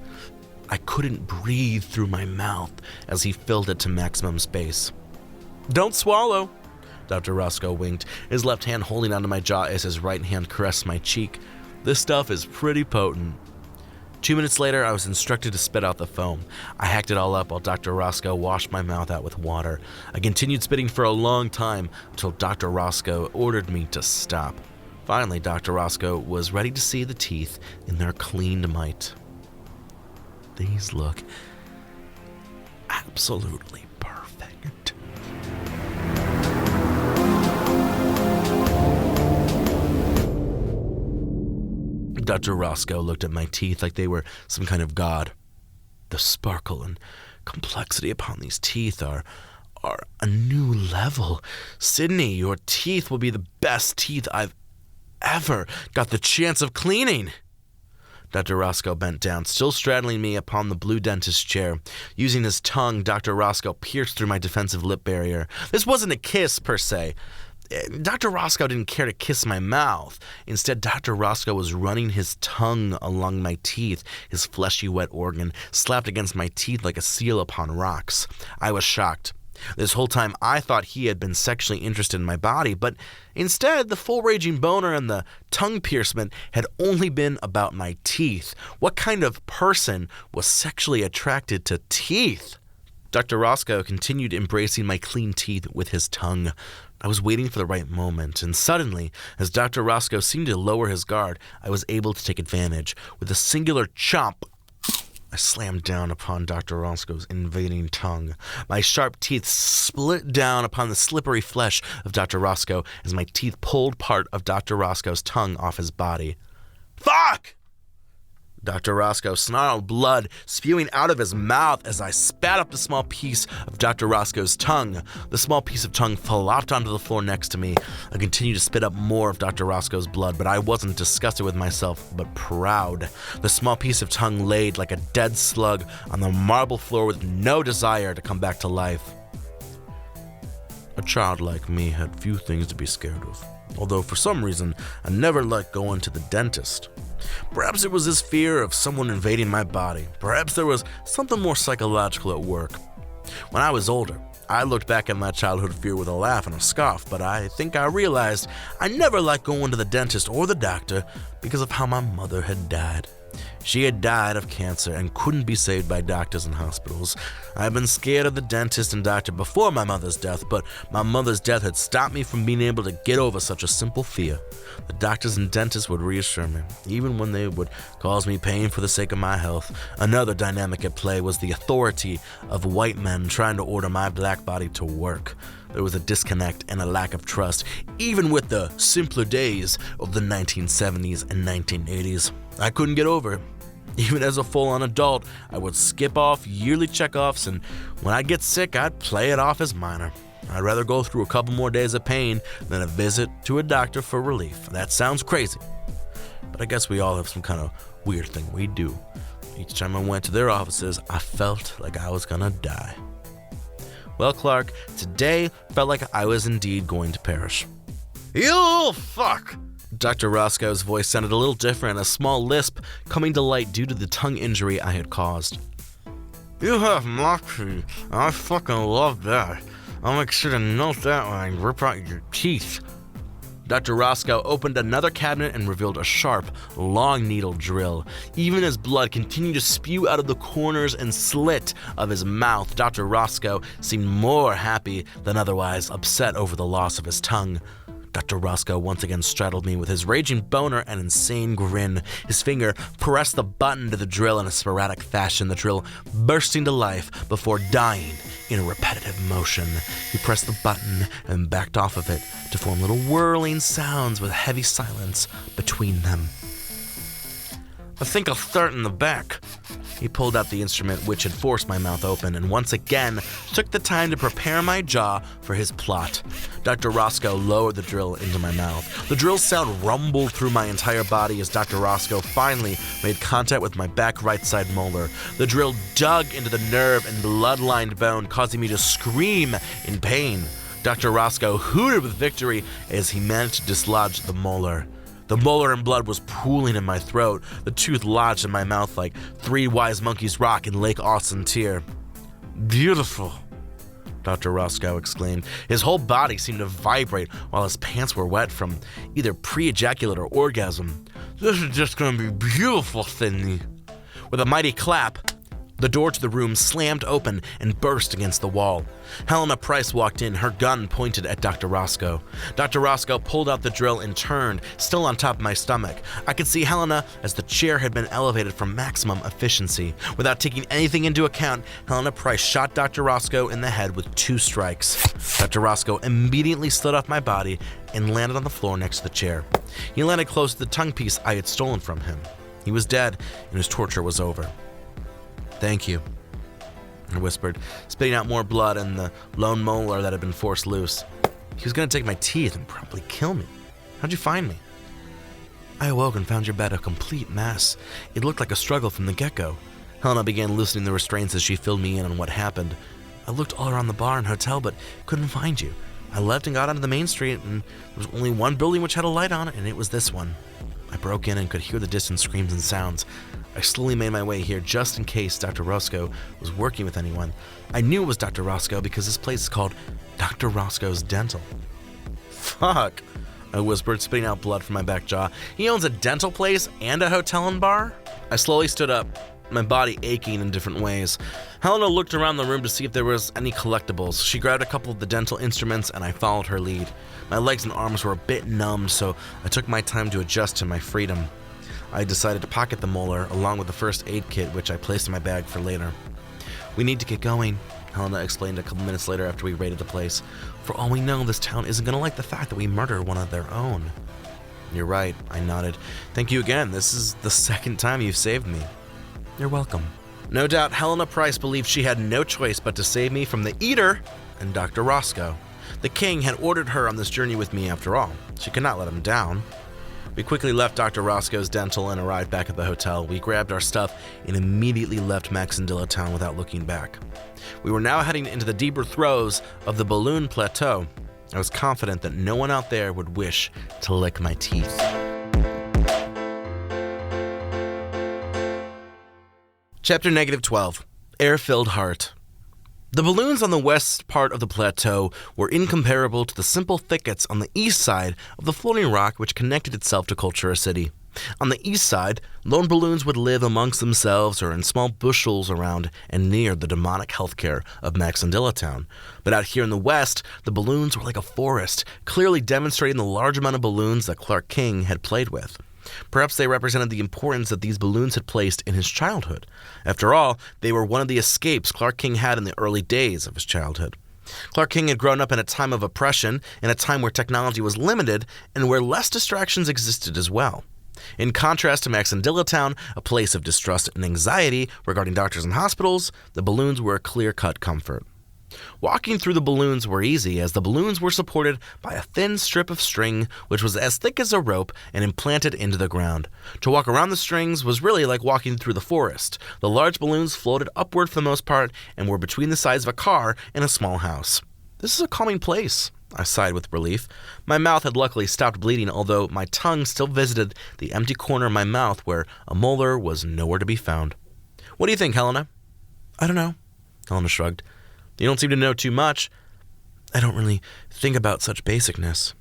I couldn't breathe through my mouth as he filled it to maximum space. "Don't swallow," Dr. Roscoe winked, his left hand holding onto my jaw as his right hand caressed my cheek. "This stuff is pretty potent." 2 minutes later, I was instructed to spit out the foam. I hacked it all up while Dr. Roscoe washed my mouth out with water. I continued spitting for a long time until Dr. Roscoe ordered me to stop. Finally, Dr. Roscoe was ready to see the teeth in their cleaned might. These look absolutely perfect. Dr. Roscoe looked at my teeth like they were some kind of god. The sparkle and complexity upon these teeth are a new level. Sydney, your teeth will be the best teeth I've ever got the chance of cleaning. Dr. Roscoe bent down, still straddling me upon the blue dentist chair. Using his tongue, Dr. Roscoe pierced through my defensive lip barrier. This wasn't a kiss, per se. Dr. Roscoe didn't care to kiss my mouth. Instead, Dr. Roscoe was running his tongue along my teeth, his fleshy, wet organ slapped against my teeth like a seal upon rocks. I was shocked. This whole time, I thought he had been sexually interested in my body, but instead, the full raging boner and the tongue piercement had only been about my teeth. What kind of person was sexually attracted to teeth? Dr. Roscoe continued embracing my clean teeth with his tongue. I was waiting for the right moment, and suddenly, as Dr. Roscoe seemed to lower his guard, I was able to take advantage. With a singular chomp, I slammed down upon Dr. Roscoe's invading tongue. My sharp teeth split down upon the slippery flesh of Dr. Roscoe as my teeth pulled part of Dr. Roscoe's tongue off his body. "Fuck!" Dr. Roscoe snarled, blood spewing out of his mouth as I spat up the small piece of Dr. Roscoe's tongue. The small piece of tongue flopped onto the floor next to me. I continued to spit up more of Dr. Roscoe's blood, but I wasn't disgusted with myself, but proud. The small piece of tongue laid like a dead slug on the marble floor with no desire to come back to life. A child like me had few things to be scared of, although for some reason I never liked going to the dentist. Perhaps it was this fear of someone invading my body. Perhaps there was something more psychological at work. When I was older, I looked back at my childhood fear with a laugh and a scoff, but I think I realized I never liked going to the dentist or the doctor because of how my mother had died. She had died of cancer and couldn't be saved by doctors and hospitals. I had been scared of the dentist and doctor before my mother's death, but my mother's death had stopped me from being able to get over such a simple fear. The doctors and dentists would reassure me, even when they would cause me pain for the sake of my health. Another dynamic at play was the authority of white men trying to order my black body to work. There was a disconnect and a lack of trust, even with the simpler days of the 1970s and 1980s. I couldn't get over it. Even as a full-on adult, I would skip off yearly checkoffs, and when I'd get sick, I'd play it off as minor. I'd rather go through a couple more days of pain than a visit to a doctor for relief. That sounds crazy, but I guess we all have some kind of weird thing we do. Each time I went to their offices, I felt like I was gonna die. Well, Clark, today felt like I was indeed going to perish. You fuck! Dr. Roscoe's voice sounded a little different, a small lisp coming to light due to the tongue injury I had caused. "You have my teeth. I fucking love that. I'll make sure to note that when I rip out your teeth." Dr. Roscoe opened another cabinet and revealed a sharp, long needle drill. Even as blood continued to spew out of the corners and slit of his mouth, Dr. Roscoe seemed more happy than otherwise upset over the loss of his tongue. Dr. Roscoe once again straddled me with his raging boner and insane grin. His finger pressed the button to the drill in a sporadic fashion, the drill bursting to life before dying in a repetitive motion. He pressed the button and backed off of it to form little whirling sounds with heavy silence between them. "I think I'll start in the back." He pulled out the instrument which had forced my mouth open and once again took the time to prepare my jaw for his plot. Dr. Roscoe lowered the drill into my mouth. The drill sound rumbled through my entire body as Dr. Roscoe finally made contact with my back right side molar. The drill dug into the nerve and blood-lined bone, causing me to scream in pain. Dr. Roscoe hooted with victory as he managed to dislodge the molar. The molar and blood was pooling in my throat, the tooth lodged in my mouth like three wise monkeys rock in Lake Ossentier. "Beautiful," Dr. Roscoe exclaimed. His whole body seemed to vibrate while his pants were wet from either pre-ejaculate or orgasm. "This is just gonna be beautiful, Sydney." With a mighty clap, the door to the room slammed open and burst against the wall. Helena Price walked in, her gun pointed at Dr. Roscoe. Dr. Roscoe pulled out the drill and turned, still on top of my stomach. I could see Helena as the chair had been elevated for maximum efficiency. Without taking anything into account, Helena Price shot Dr. Roscoe in the head with 2 strikes. Dr. Roscoe immediately slid off my body and landed on the floor next to the chair. He landed close to the tongue piece I had stolen from him. He was dead, and his torture was over. "Thank you," I whispered, spitting out more blood and the lone molar that had been forced loose. "He was going to take my teeth and probably kill me. How'd you find me?" "I awoke and found your bed a complete mess. It looked like a struggle from the get-go." Helena began loosening the restraints as she filled me in on what happened. "I looked all around the bar and hotel, but couldn't find you. I left and got onto the main street, and there was only one building which had a light on it, and it was this one. I broke in and could hear the distant screams and sounds. I slowly made my way here just in case Dr. Roscoe was working with anyone. I knew it was Dr. Roscoe because this place is called Dr. Roscoe's Dental." "Fuck," I whispered, spitting out blood from my back jaw. "He owns a dental place and a hotel and bar?" I slowly stood up, my body aching in different ways. Helena looked around the room to see if there was any collectibles. She grabbed a couple of the dental instruments and I followed her lead. My legs and arms were a bit numbed, so I took my time to adjust to my freedom. I decided to pocket the molar along with the first aid kit, which I placed in my bag for later. "We need to get going," Helena explained a couple minutes later after we raided the place. "For all we know, this town isn't going to like the fact that we murdered one of their own." "You're right," I nodded. "Thank you again. This is the second time you've saved me." "You're welcome." No doubt Helena Price believed she had no choice but to save me from the Eater and Dr. Roscoe. The king had ordered her on this journey with me after all. She could not let him down. We quickly left Dr. Roscoe's dental and arrived back at the hotel. We grabbed our stuff and immediately left Maxendilla town without looking back. We were now heading into the deeper throes of the Balloon Plateau. I was confident that no one out there would wish to lick my teeth. Chapter -12, Air-Filled Heart. The balloons on the west part of the plateau were incomparable to the simple thickets on the east side of the floating rock which connected itself to Cultura City. On the east side, lone balloons would live amongst themselves or in small bushels around and near the demonic healthcare of Maxendilla Town. But out here in the west, the balloons were like a forest, clearly demonstrating the large amount of balloons that Clark King had played with. Perhaps they represented the importance that these balloons had placed in his childhood. After all, they were one of the escapes Clark King had in the early days of his childhood. Clark King had grown up in a time of oppression, in a time where technology was limited, and where less distractions existed as well. In contrast to Maxendilla Town, a place of distrust and anxiety regarding doctors and hospitals, the balloons were a clear-cut comfort. Walking through the balloons were easy, as the balloons were supported by a thin strip of string which was as thick as a rope and implanted into the ground. To walk around the strings was really like walking through the forest. The large balloons floated upward for the most part and were between the size of a car and a small house. This is a calming place, I sighed with relief. My mouth had luckily stopped bleeding, although my tongue still visited the empty corner of my mouth where a molar was nowhere to be found. What do you think, Helena? I don't know, Helena shrugged. You don't seem to know too much. I don't really think about such basicness.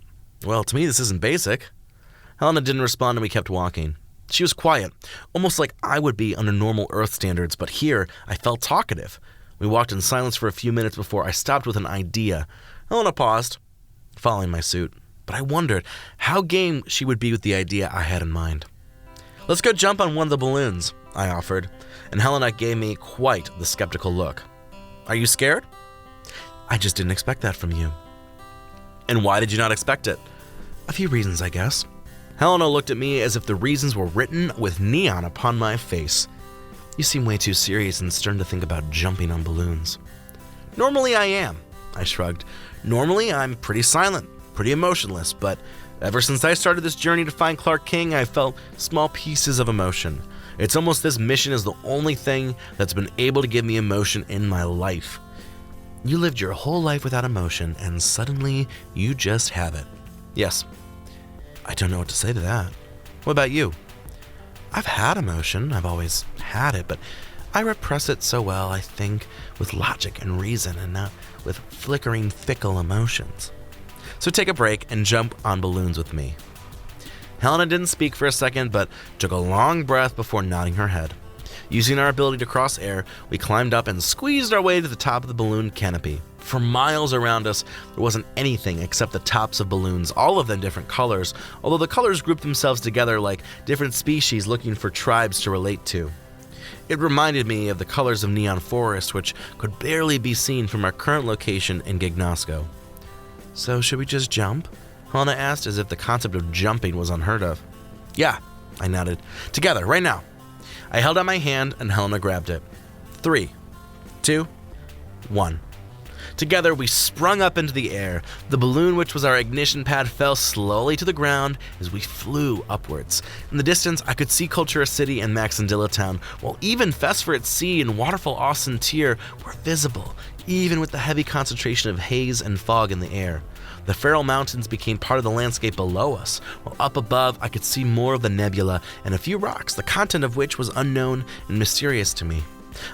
Well, to me this isn't basic. Helena didn't respond and we kept walking. She was quiet, almost like I would be under normal Earth standards, but here I felt talkative. We walked in silence for a few minutes before I stopped with an idea. Helena paused, following my suit, but I wondered how game she would be with the idea I had in mind. Let's go jump on one of the balloons, I offered, and Helena gave me quite the skeptical look. Are you scared? I just didn't expect that from you. And why did you not expect it? A few reasons, I guess. Helena looked at me as if the reasons were written with neon upon my face. You seem way too serious and stern to think about jumping on balloons. Normally I am, I shrugged. Normally I'm pretty silent, pretty emotionless, but ever since I started this journey to find Clark King, I've felt small pieces of emotion. It's almost this mission is the only thing that's been able to give me emotion in my life. You lived your whole life without emotion, and suddenly you just have it. Yes. I don't know what to say to that. What about you? I've had emotion. I've always had it, but I repress it so well, I think, with logic and reason and not with flickering, fickle emotions. So take a break and jump on balloons with me. Helena didn't speak for a second, but took a long breath before nodding her head. Using our ability to cross air, we climbed up and squeezed our way to the top of the balloon canopy. For miles around us, there wasn't anything except the tops of balloons, all of them different colors, although the colors grouped themselves together like different species looking for tribes to relate to. It reminded me of the colors of neon forest, which could barely be seen from our current location in Gignosco. So should we just jump? Helena asked, as if the concept of jumping was unheard of. Yeah, I nodded. Together, right now. I held out my hand and Helena grabbed it. 3, 2, 1. Together, we sprung up into the air. The balloon, which was our ignition pad, fell slowly to the ground as we flew upwards. In the distance, I could see Cultura City and Maxendilla Town, while even Phosphorate Sea and Waterfall Austin Tier were visible, even with the heavy concentration of haze and fog in the air. The Feral Mountains became part of the landscape below us, while up above I could see more of the nebula and a few rocks, the content of which was unknown and mysterious to me.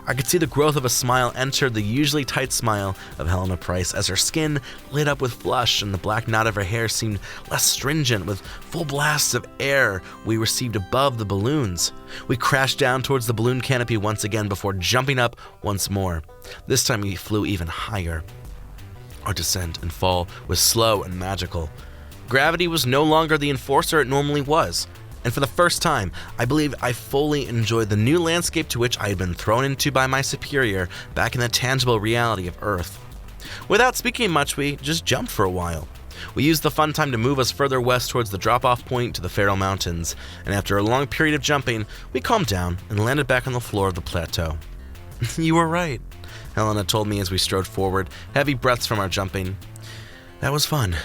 I could see the growth of a smile enter the usually tight smile of Helena Price as her skin lit up with flush and the black knot of her hair seemed less stringent with full blasts of air we received above the balloons. We crashed down towards the balloon canopy once again before jumping up once more. This time we flew even higher. Our descent and fall was slow and magical. Gravity was no longer the enforcer it normally was. And for the first time, I believe I fully enjoyed the new landscape to which I had been thrown into by my superior back in the tangible reality of Earth. Without speaking much, we just jumped for a while. We used the fun time to move us further west towards the drop-off point to the Feral Mountains, and after a long period of jumping, we calmed down and landed back on the floor of the plateau. You were right, Helena told me as we strode forward, heavy breaths from our jumping. That was fun.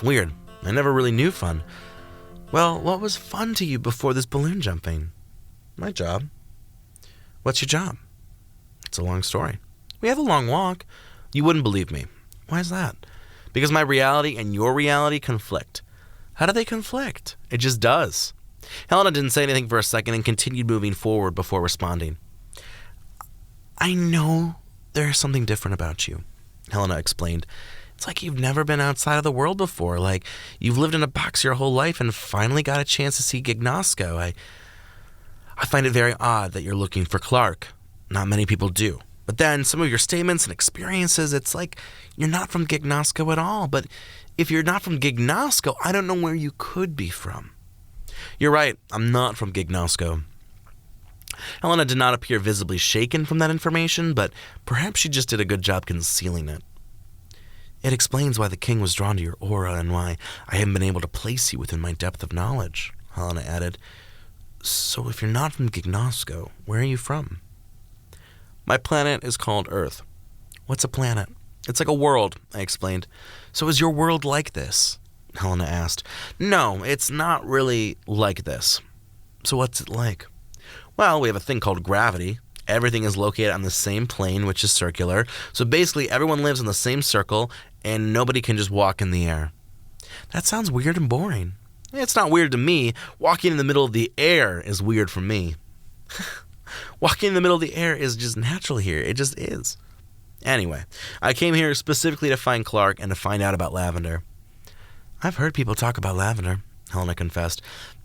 Weird. I never really knew fun. Well, what was fun to you before this balloon jumping? My job. What's your job? It's a long story. We have a long walk. You wouldn't believe me. Why is that? Because my reality and your reality conflict. How do they conflict? It just does. Helena didn't say anything for a second and continued moving forward before responding. I know there's something different about you, Helena explained. It's like you've never been outside of the world before, like you've lived in a box your whole life and finally got a chance to see Gignosco. I find it very odd that you're looking for Clark. Not many people do. But then some of your statements and experiences, it's like you're not from Gignosco at all. But if you're not from Gignosco, I don't know where you could be from. You're right, I'm not from Gignosco. Helena did not appear visibly shaken from that information, but perhaps she just did a good job concealing it. It explains why the king was drawn to your aura and why I haven't been able to place you within my depth of knowledge, Helena added. So if you're not from Gignosco, where are you from? My planet is called Earth. What's a planet? It's like a world, I explained. So is your world like this? Helena asked. No, it's not really like this. So what's it like? Well, we have a thing called gravity. Everything is located on the same plane, which is circular. So basically, everyone lives in the same circle, and nobody can just walk in the air. That sounds weird and boring. It's not weird to me. Walking in the middle of the air is weird for me. Walking in the middle of the air is just natural here. It just is. Anyway, I came here specifically to find Clark and to find out about lavender. I've heard people talk about lavender, Helena confessed.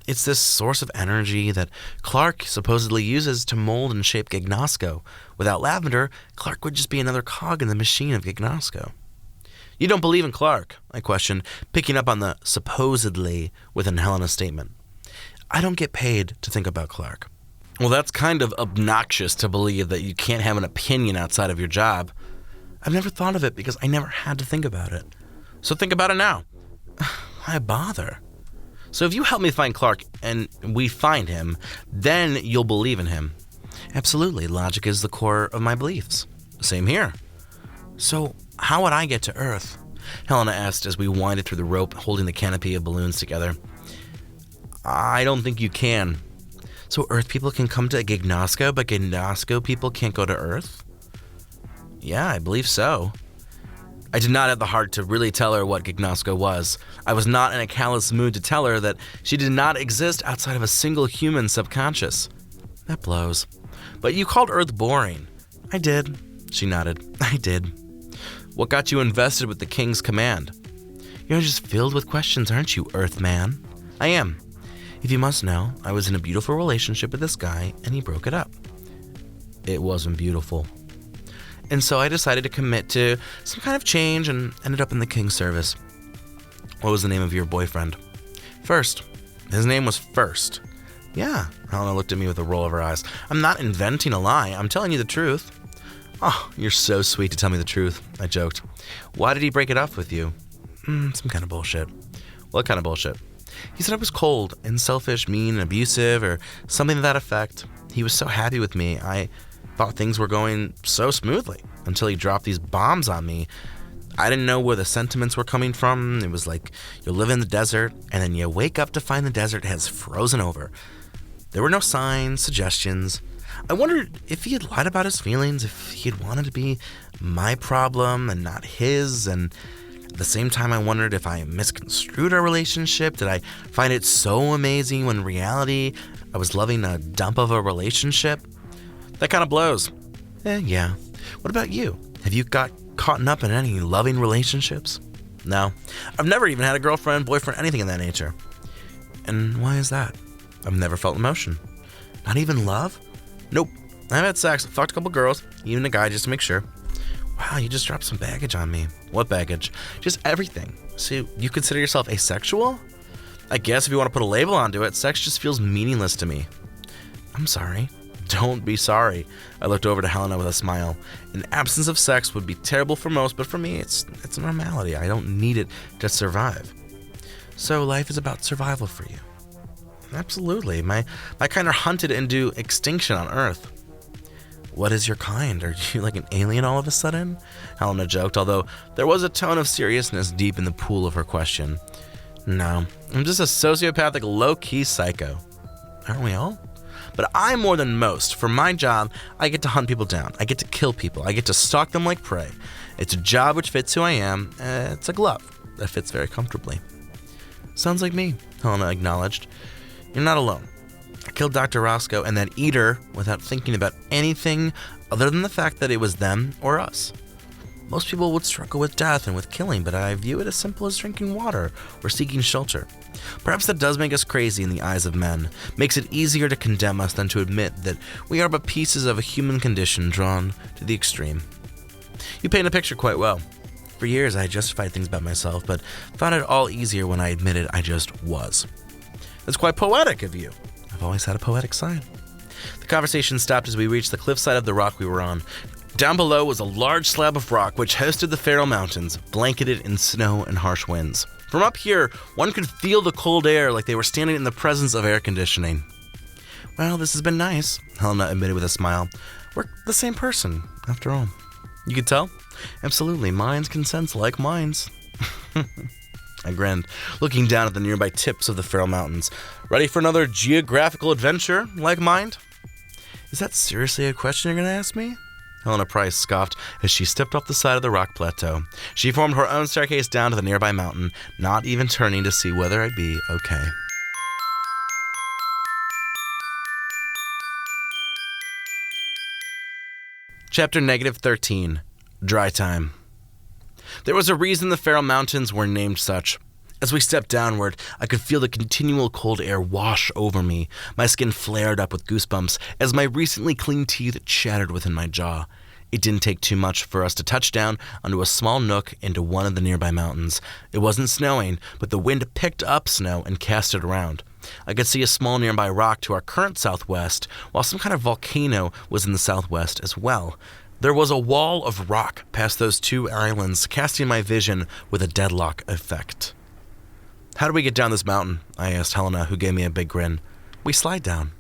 It's this source of energy that Clark supposedly uses to mold and shape Gignosco. Without lavender, Clark would just be another cog in the machine of Gignosco. You don't believe in Clark? I questioned, picking up on the supposedly within Helena's statement. I don't get paid to think about Clark. Well, that's kind of obnoxious to believe that you can't have an opinion outside of your job. I've never thought of it because I never had to think about it. So think about it now. Why bother? So if you help me find Clark and we find him, then you'll believe in him. Absolutely, logic is the core of my beliefs. Same here. So how would I get to Earth? Helena asked as we winded through the rope holding the canopy of balloons together. I don't think you can. So Earth people can come to Gignosco, but Gignosco people can't go to Earth? Yeah, I believe so. I did not have the heart to really tell her what Gignosco was. I was not in a callous mood to tell her that she did not exist outside of a single human subconscious. That blows. But you called Earth boring. I did. She nodded. I did. What got you invested with the King's command? You're just filled with questions, aren't you, Earthman? I am. If you must know, I was in a beautiful relationship with this guy, and he broke it up. It wasn't beautiful. And so I decided to commit to some kind of change and ended up in the King's service. What was the name of your boyfriend? First. His name was First. Yeah, Helena looked at me with a roll of her eyes. I'm not inventing a lie. I'm telling you the truth. Oh, you're so sweet to tell me the truth, I joked. Why did he break it up with you? Some kind of bullshit. What kind of bullshit? He said I was cold and selfish, mean, and abusive, or something to that effect. He was so happy with me. I thought things were going so smoothly until he dropped these bombs on me. I didn't know where the sentiments were coming from. It was like you live in the desert, and then you wake up to find the desert has frozen over. There were no signs, suggestions. I wondered if he had lied about his feelings, if he had wanted to be my problem and not his, and at the same time, I wondered if I misconstrued our relationship. Did I find it so amazing when in reality I was loving a dump of a relationship? That kind of blows. Yeah. What about you? Have you got caught up in any loving relationships? No. I've never even had a girlfriend, boyfriend, anything of that nature. And why is that? I've never felt emotion. Not even love? Nope. I've had sex, fucked a couple girls, even a guy just to make sure. Wow, you just dropped some baggage on me. What baggage? Just everything. So you consider yourself asexual? I guess if you want to put a label onto it, sex just feels meaningless to me. I'm sorry. Don't be sorry. I looked over to Helena with a smile. An absence of sex would be terrible for most, but for me, it's a normality. I don't need it to survive. So life is about survival for you. Absolutely. My kind are hunted into extinction on Earth. What is your kind? Are you like an alien all of a sudden? Helena joked, although there was a tone of seriousness deep in the pool of her question. No, I'm just a sociopathic, low-key psycho. Aren't we all? But I'm more than most. For my job, I get to hunt people down. I get to kill people. I get to stalk them like prey. It's a job which fits who I am. It's a glove that fits very comfortably. Sounds like me, Helena acknowledged. You're not alone. I killed Dr. Roscoe and that eater without thinking about anything other than the fact that it was them or us. Most people would struggle with death and with killing, but I view it as simple as drinking water or seeking shelter. Perhaps that does make us crazy in the eyes of men, makes it easier to condemn us than to admit that we are but pieces of a human condition drawn to the extreme. You paint a picture quite well. For years I justified things about myself, but found it all easier when I admitted I just was. That's quite poetic of you. I've always had a poetic side. The conversation stopped as we reached the cliffside of the rock we were on. Down below was a large slab of rock which hosted the Faroe Mountains, blanketed in snow and harsh winds. From up here, one could feel the cold air like they were standing in the presence of air conditioning. Well, this has been nice, Helena admitted with a smile. We're the same person, after all. You could tell? Absolutely, minds can sense like minds. I grinned, looking down at the nearby tips of the Faroe Mountains. Ready for another geographical adventure, like mind? Is that seriously a question you're going to ask me? Helena Price scoffed as she stepped off the side of the rock plateau. She formed her own staircase down to the nearby mountain, not even turning to see whether I'd be okay. Chapter -13. Dry Time. There was a reason the Feral Mountains were named such. As we stepped downward, I could feel the continual cold air wash over me. My skin flared up with goosebumps as my recently cleaned teeth chattered within my jaw. It didn't take too much for us to touch down onto a small nook into one of the nearby mountains. It wasn't snowing, but the wind picked up snow and cast it around. I could see a small nearby rock to our current southwest, while some kind of volcano was in the southwest as well. There was a wall of rock past those two islands, casting my vision with a deadlock effect. "How do we get down this mountain?" I asked Helena, who gave me a big grin. "We slide down."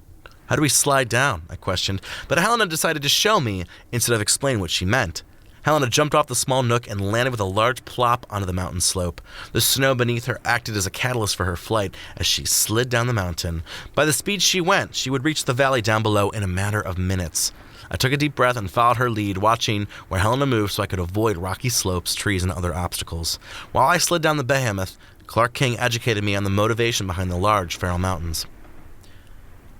"How do we slide down?" I questioned, but Helena decided to show me instead of explain what she meant. Helena jumped off the small nook and landed with a large plop onto the mountain slope. The snow beneath her acted as a catalyst for her flight as she slid down the mountain. By the speed she went, she would reach the valley down below in a matter of minutes. I took a deep breath and followed her lead, watching where Helena moved so I could avoid rocky slopes, trees, and other obstacles. While I slid down the behemoth, Clark King educated me on the motivation behind the large Feral Mountains.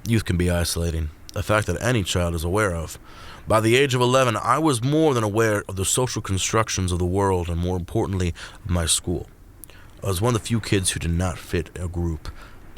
Youth can be isolating, a fact that any child is aware of. By the age of 11, I was more than aware of the social constructions of the world and, more importantly, of my school. I was one of the few kids who did not fit a group.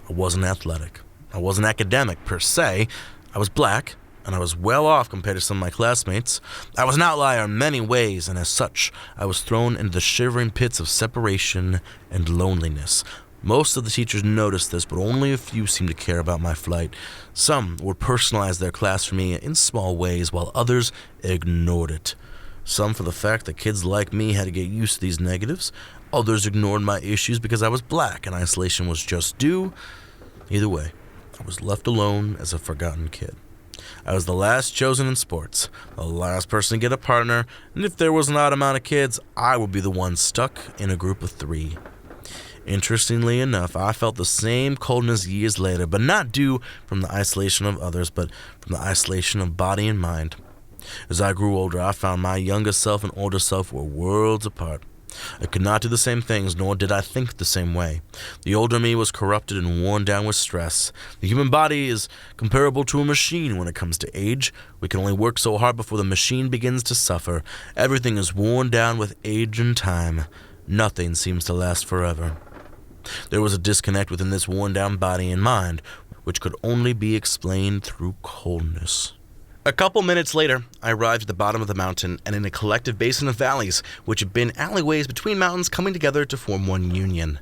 I wasn't athletic. I wasn't academic, per se. I was black, and I was well off compared to some of my classmates. I was an outlier in many ways, and as such, I was thrown into the shivering pits of separation and loneliness. Most of the teachers noticed this, but only a few seemed to care about my flight. Some would personalize their class for me in small ways, while others ignored it. Some for the fact that kids like me had to get used to these negatives. Others ignored my issues because I was black and isolation was just due. Either way, I was left alone as a forgotten kid. I was the last chosen in sports, the last person to get a partner, and if there was an odd amount of kids, I would be the one stuck in a group of 3. Interestingly enough, I felt the same coldness years later, but not due from the isolation of others, but from the isolation of body and mind. As I grew older, I found my younger self and older self were worlds apart. I could not do the same things, nor did I think the same way. The older me was corrupted and worn down with stress. The human body is comparable to a machine when it comes to age. We can only work so hard before the machine begins to suffer. Everything is worn down with age and time. Nothing seems to last forever. There was a disconnect within this worn-down body and mind, which could only be explained through coldness. A couple minutes later, I arrived at the bottom of the mountain and in a collective basin of valleys, which had been alleyways between mountains coming together to form one union.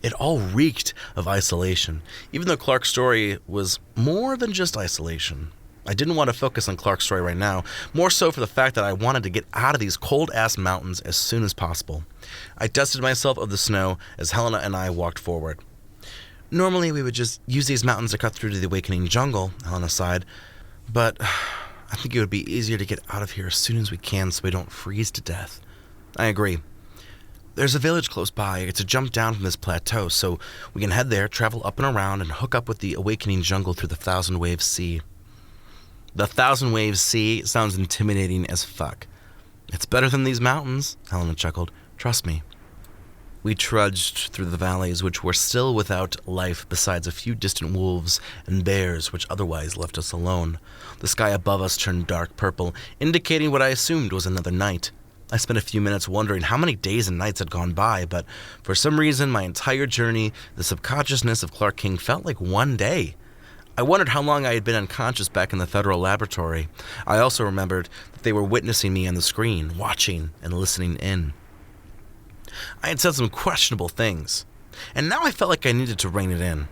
It all reeked of isolation, even though Clark's story was more than just isolation. I didn't want to focus on Clark's story right now, more so for the fact that I wanted to get out of these cold-ass mountains as soon as possible. I dusted myself of the snow as Helena and I walked forward. Normally, we would just use these mountains to cut through to the awakening jungle, Helena sighed, but I think it would be easier to get out of here as soon as we can so we don't freeze to death. I agree. There's a village close by. It's a jump down from this plateau, so we can head there, travel up and around, and hook up with the awakening jungle through the Thousand Waves Sea. The Thousand Waves Sea sounds intimidating as fuck. It's better than these mountains, Helena chuckled. Trust me. We trudged through the valleys, which were still without life besides a few distant wolves and bears, which otherwise left us alone. The sky above us turned dark purple, indicating what I assumed was another night. I spent a few minutes wondering how many days and nights had gone by, but for some reason, my entire journey, the subconsciousness of Clark King felt like one day. I wondered how long I had been unconscious back in the federal laboratory. I also remembered that they were witnessing me on the screen, watching and listening in. I had said some questionable things, and now I felt like I needed to rein it in.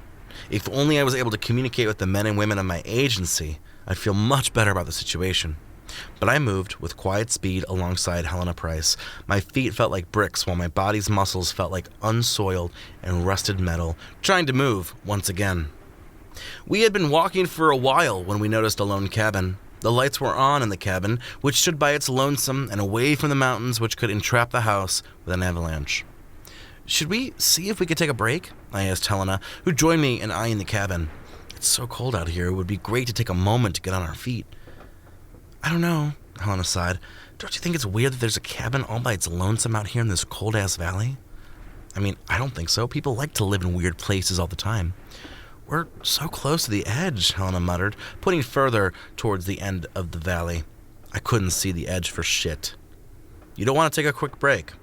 If only I was able to communicate with the men and women of my agency, I'd feel much better about the situation. But I moved with quiet speed alongside Helena Price. My feet felt like bricks while my body's muscles felt like unsoiled and rusted metal, trying to move once again. We had been walking for a while when we noticed a lone cabin. The lights were on in the cabin, which stood by its lonesome and away from the mountains which could entrap the house with an avalanche. Should we see if we could take a break? I asked Helena, who joined me and I in the cabin. It's so cold out here, it would be great to take a moment to get on our feet. I don't know, Helena sighed. Don't you think it's weird that there's a cabin all by its lonesome out here in this cold-ass valley? I mean, I don't think so. People like to live in weird places all the time. We're so close to the edge, Helena muttered, pointing further towards the end of the valley. I couldn't see the edge for shit. You don't want to take a quick break?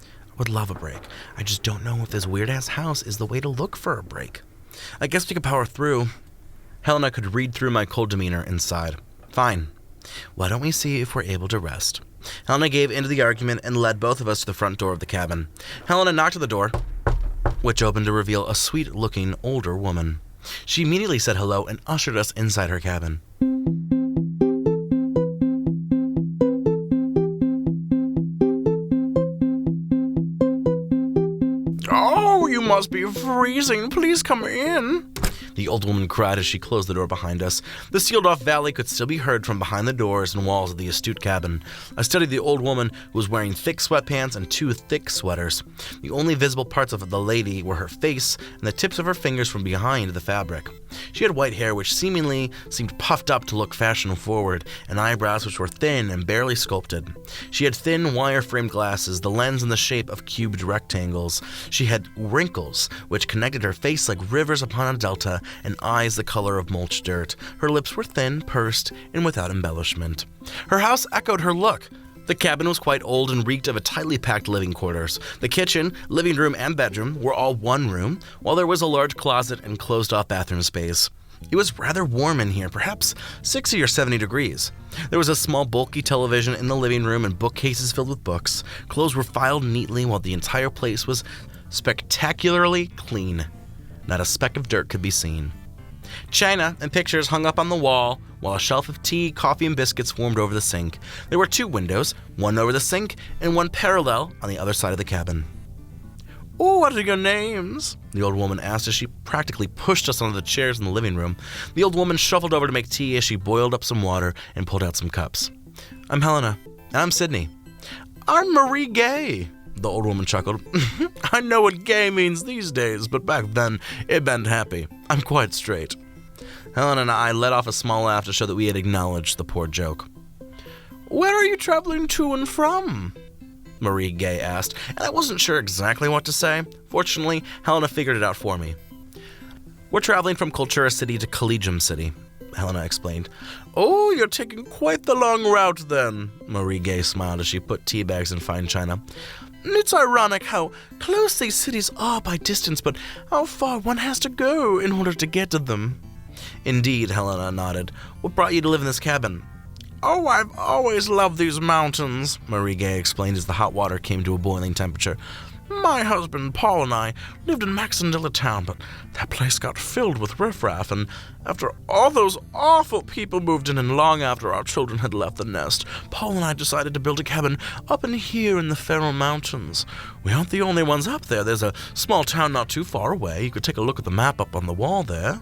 I would love a break. I just don't know if this weird-ass house is the way to look for a break. I guess we could power through. Helena could read through my cold demeanor and sighed. Fine. Why don't we see if we're able to rest? Helena gave into the argument and led both of us to the front door of the cabin. Helena knocked at the door, which opened to reveal a sweet-looking older woman. She immediately said hello and ushered us inside her cabin. Oh, you must be freezing. Please come in, the old woman cried as she closed the door behind us. The sealed-off valley could still be heard from behind the doors and walls of the astute cabin. I studied the old woman, who was wearing thick sweatpants and 2 thick sweaters. The only visible parts of the lady were her face and the tips of her fingers from behind the fabric. She had white hair which seemingly seemed puffed up to look fashion-forward, and eyebrows which were thin and barely sculpted. She had thin, wire-framed glasses, the lens in the shape of cubed rectangles. She had wrinkles, which connected her face like rivers upon a delta, and eyes the color of mulched dirt. Her lips were thin, pursed, and without embellishment. Her house echoed her look. The cabin was quite old and reeked of a tightly packed living quarters. The kitchen, living room, and bedroom were all one room, while there was a large closet and closed-off bathroom space. It was rather warm in here, perhaps 60 or 70 degrees. There was a small bulky television in the living room and bookcases filled with books. Clothes were filed neatly while the entire place was spectacularly clean. Not a speck of dirt could be seen. China and pictures hung up on the wall, while a shelf of tea, coffee, and biscuits swarmed over the sink. There were 2 windows, one over the sink and one parallel on the other side of the cabin. "Oh, what are your names?" the old woman asked as she practically pushed us onto the chairs in the living room. The old woman shuffled over to make tea as she boiled up some water and pulled out some cups. "I'm Helena, and I'm Sydney." "I'm Marie Gay," the old woman chuckled. "I know what gay means these days, but back then it meant happy. I'm quite straight." Helen and I let off a small laugh to show that we had acknowledged the poor joke. "Where are you traveling to and from?" Marie Gay asked, and I wasn't sure exactly what to say. Fortunately, Helena figured it out for me. "We're traveling from Cultura City to Collegium City," Helena explained. "Oh, you're taking quite the long route then," Marie Gay smiled as she put tea bags in fine china. "It's ironic how close these cities are by distance, but how far one has to go in order to get to them." "Indeed," Helena nodded. "What brought you to live in this cabin?" "Oh, I've always loved these mountains," Marie Gay explained as the hot water came to a boiling temperature. "My husband, Paul, and I lived in Maxendilla town, but that place got filled with riffraff, and after all those awful people moved in and long after our children had left the nest, Paul and I decided to build a cabin up in here in the Feral Mountains. We aren't the only ones up there. There's a small town not too far away. You could take a look at the map up on the wall there."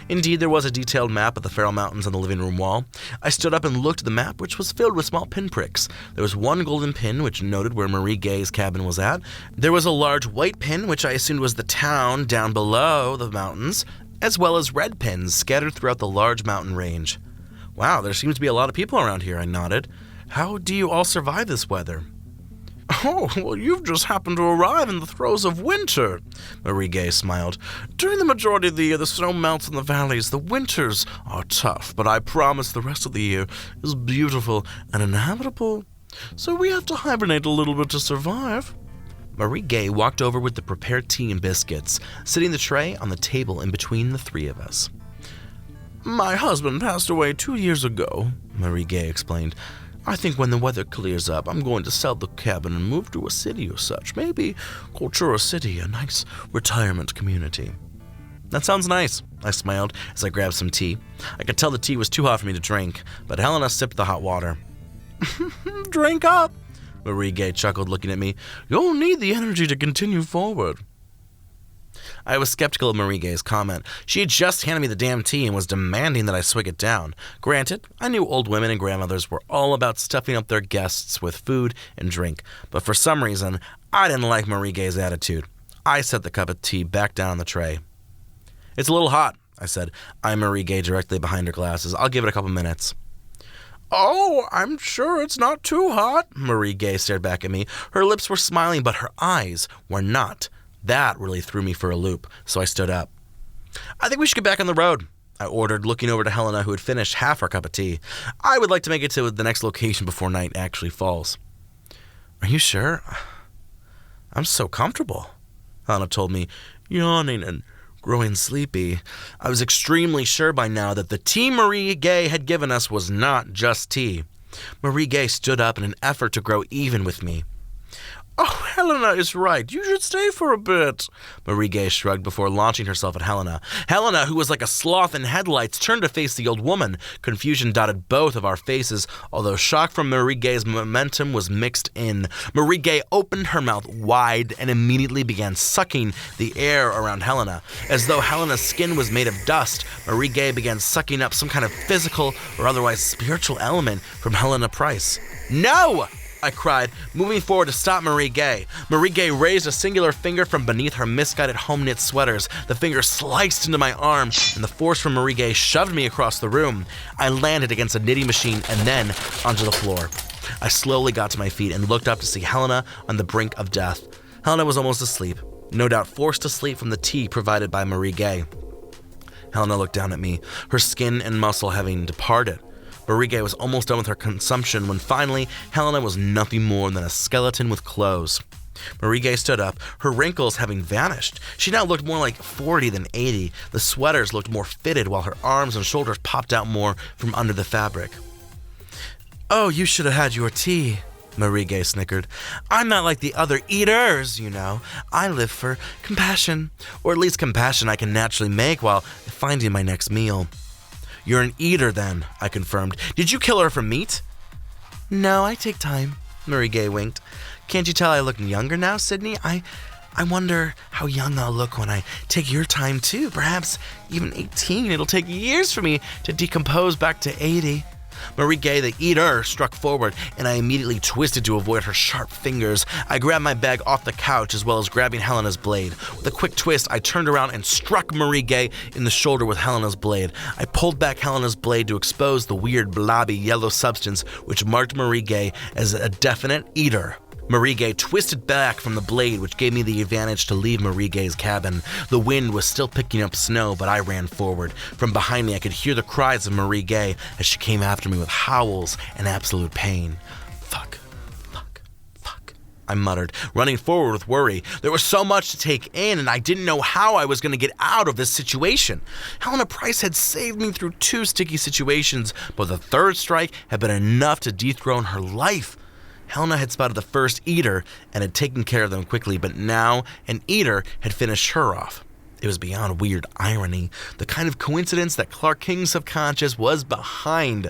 Indeed, there was a detailed map of the Feral Mountains on the living room wall. I stood up and looked at the map, which was filled with small pinpricks. There was one golden pin, which noted where Marie Gay's cabin was at. There was a large white pin, which I assumed was the town down below the mountains, as well as red pins scattered throughout the large mountain range. "Wow, there seems to be a lot of people around here," I nodded. "How do you all survive this weather?" "Oh, well, you've just happened to arrive in the throes of winter," Marie Gay smiled. "During the majority of the year, the snow melts in the valleys. The winters are tough, but I promise the rest of the year is beautiful and inhabitable. So we have to hibernate a little bit to survive." Marie Gay walked over with the prepared tea and biscuits, setting the tray on the table in between the 3 of us. "My husband passed away 2 years ago," Marie Gay explained. "I think when the weather clears up, I'm going to sell the cabin and move to a city or such. Maybe Cultura City, a nice retirement community." "That sounds nice," I smiled as I grabbed some tea. I could tell the tea was too hot for me to drink, but Helena sipped the hot water. "Drink up," Marie Gay chuckled, looking at me. "You'll need the energy to continue forward." I was skeptical of Marie Gay's comment. She had just handed me the damn tea and was demanding that I swig it down. Granted, I knew old women and grandmothers were all about stuffing up their guests with food and drink, but for some reason, I didn't like Marie Gay's attitude. I set the cup of tea back down on the tray. "It's a little hot," I said, eyeing Marie Gay directly behind her glasses. "I'll give it a couple minutes." "Oh, I'm sure it's not too hot." Marie Gay stared back at me. Her lips were smiling, but her eyes were not. That really threw me for a loop, so I stood up. "I think we should get back on the road," I ordered, looking over to Helena, who had finished half her cup of tea. "I would like to make it to the next location before night actually falls." "Are you sure? I'm so comfortable," Helena told me, yawning and growing sleepy. I was extremely sure by now that the tea Marie Gay had given us was not just tea. Marie Gay stood up in an effort to grow even with me. "Oh, Helena is right. You should stay for a bit." Marie Gay shrugged before launching herself at Helena. Helena, who was like a sloth in headlights, turned to face the old woman. Confusion dotted both of our faces, although shock from Marie Gay's momentum was mixed in. Marie Gay opened her mouth wide and immediately began sucking the air around Helena. As though Helena's skin was made of dust, Marie Gay began sucking up some kind of physical or otherwise spiritual element from Helena Price. "No!" I cried, moving forward to stop Marie Gay. Marie Gay raised a singular finger from beneath her misguided home-knit sweaters. The finger sliced into my arm, and the force from Marie Gay shoved me across the room. I landed against a knitting machine and then onto the floor. I slowly got to my feet and looked up to see Helena on the brink of death. Helena was almost asleep, no doubt forced to sleep from the tea provided by Marie Gay. Helena looked down at me, her skin and muscle having departed. Marie Gay was almost done with her consumption when finally Helena was nothing more than a skeleton with clothes. Marie Gay stood up, her wrinkles having vanished. She now looked more like 40 than 80. The sweaters looked more fitted while her arms and shoulders popped out more from under the fabric. "Oh, you should have had your tea," Marie Gay snickered. "I'm not like the other eaters, you know. I live for compassion, or at least compassion I can naturally make while finding my next meal." "You're an eater, then," I confirmed. "Did you kill her for meat?" "No, I take time," Marie Gay winked. "Can't you tell I look younger now, Sydney? I wonder how young I'll look when I take your time, too. Perhaps even 18. It'll take years for me to decompose back to 80. Marie Gay, the eater, struck forward, and I immediately twisted to avoid her sharp fingers. I grabbed my bag off the couch as well as grabbing Helena's blade. With a quick twist, I turned around and struck Marie Gay in the shoulder with Helena's blade. I pulled back Helena's blade to expose the weird, blobby yellow substance which marked Marie Gay as a definite eater. Marie Gay twisted back from the blade, which gave me the advantage to leave Marie Gay's cabin. The wind was still picking up snow, but I ran forward. From behind me, I could hear the cries of Marie Gay as she came after me with howls and absolute pain. Fuck, I muttered, running forward with worry. There was so much to take in, and I didn't know how I was going to get out of this situation. Helena Price had saved me through 2 sticky situations, but the 3rd strike had been enough to dethrone her life. Helena had spotted the first eater and had taken care of them quickly, but now an eater had finished her off. It was beyond weird irony, the kind of coincidence that Clark King's subconscious was behind.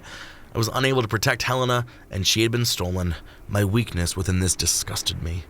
I was unable to protect Helena, and she had been stolen. My weakness within this disgusted me.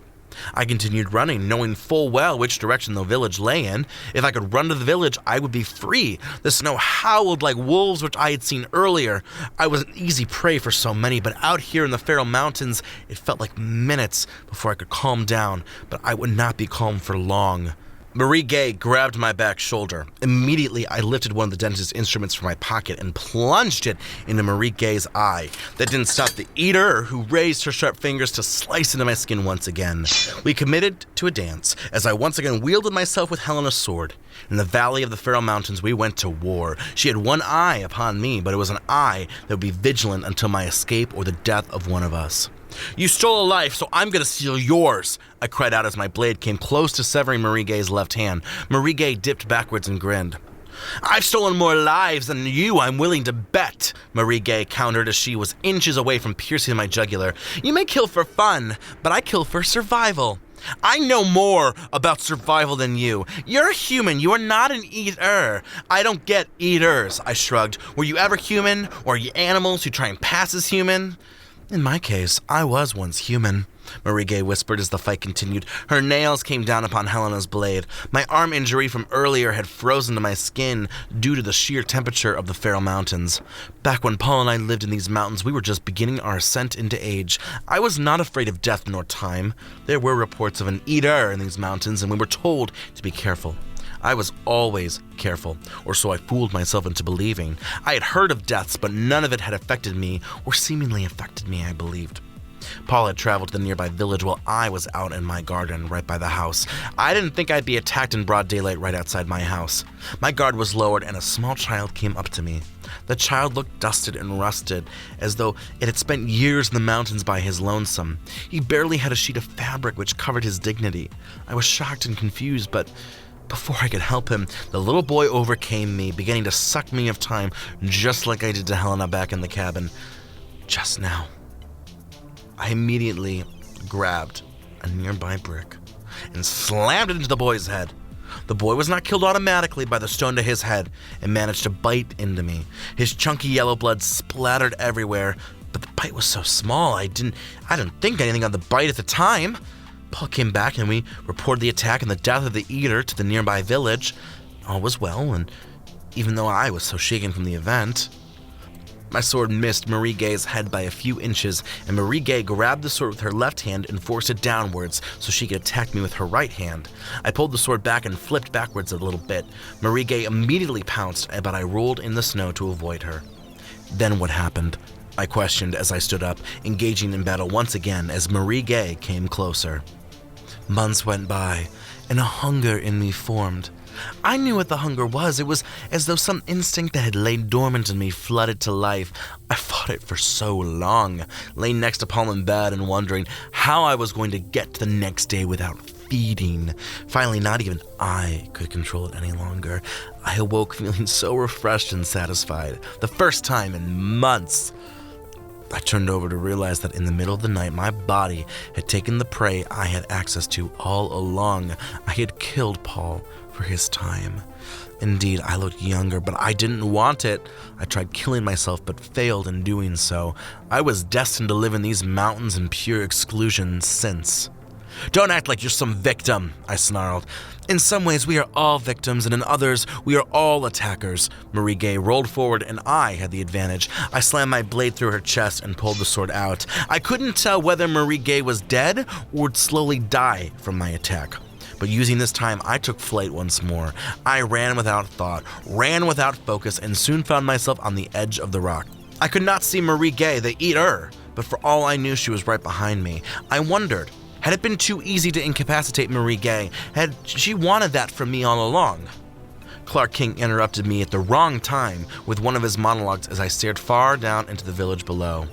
I continued running, knowing full well which direction the village lay in. If I could run to the village, I would be free. The snow howled like wolves, which I had seen earlier. I was an easy prey for so many, but out here in the Faroe Mountains, it felt like minutes before I could calm down, but I would not be calm for long. Marie Gay grabbed my back shoulder. Immediately, I lifted one of the dentist's instruments from my pocket and plunged it into Marie Gay's eye. That didn't stop the eater, who raised her sharp fingers to slice into my skin once again. We committed to a dance, as I once again wielded myself with Helena's sword. In the valley of the Faroe Mountains, we went to war. She had one eye upon me, but it was an eye that would be vigilant until my escape or the death of one of us. "You stole a life, so I'm gonna steal yours," I cried out as my blade came close to severing Marie Gay's left hand. Marie Gay dipped backwards and grinned. "I've stolen more lives than you, I'm willing to bet," Marie Gay countered as she was inches away from piercing my jugular. "You may kill for fun, but I kill for survival. I know more about survival than you. You're a human, you are not an eater. I don't get eaters," I shrugged. "Were you ever human, or are you animals who try and pass as human?" "In my case, I was once human," Marie Gay whispered as the fight continued. Her nails came down upon Helena's blade. My arm injury from earlier had frozen to my skin due to the sheer temperature of the Faroe Mountains. Back when Paul and I lived in these mountains, we were just beginning our ascent into age. I was not afraid of death nor time. There were reports of an eater in these mountains, and we were told to be careful. I was always careful, or so I fooled myself into believing. I had heard of deaths, but none of it had affected me, or seemingly affected me, I believed. Paul had traveled to the nearby village while I was out in my garden right by the house. I didn't think I'd be attacked in broad daylight right outside my house. My guard was lowered and a small child came up to me. The child looked dusted and rusted, as though it had spent years in the mountains by his lonesome. He barely had a sheet of fabric which covered his dignity. I was shocked and confused, but before I could help him, the little boy overcame me, beginning to suck me of time, just like I did to Helena back in the cabin just now. I immediately grabbed a nearby brick and slammed it into the boy's head. The boy was not killed automatically by the stone to his head and managed to bite into me. His chunky yellow blood splattered everywhere, but the bite was so small I didn't think anything of the bite at the time. Paul came back and we reported the attack and the death of the eater to the nearby village. All was well, and even though I was so shaken from the event, my sword missed Marie Gay's head by a few inches, and Marie Gay grabbed the sword with her left hand and forced it downwards so she could attack me with her right hand. I pulled the sword back and flipped backwards a little bit. Marie Gay immediately pounced, but I rolled in the snow to avoid her. Then what happened? I questioned as I stood up, engaging in battle once again as Marie Gay came closer. Months went by, and a hunger in me formed. I knew what the hunger was. It was as though some instinct that had lain dormant in me flooded to life. I fought it for so long, laying next to Paul in bed and wondering how I was going to get to the next day without feeding. Finally, not even I could control it any longer. I awoke feeling so refreshed and satisfied, the first time in months. I turned over to realize that in the middle of the night, my body had taken the prey I had access to all along. I had killed Paul for his time. Indeed, I looked younger, but I didn't want it. I tried killing myself, but failed in doing so. I was destined to live in these mountains in pure exclusion since. Don't act like you're some victim, I snarled. In some ways, we are all victims, and in others, we are all attackers. Marie Gay rolled forward, and I had the advantage. I slammed my blade through her chest and pulled the sword out. I couldn't tell whether Marie Gay was dead or would slowly die from my attack. But using this time, I took flight once more. I ran without thought, ran without focus, and soon found myself on the edge of the rock. I could not see Marie Gay, the eater, but for all I knew, she was right behind me. I wondered, had it been too easy to incapacitate Marie Gay? Had she wanted that from me all along? Clark King interrupted me at the wrong time with one of his monologues as I stared far down into the village below.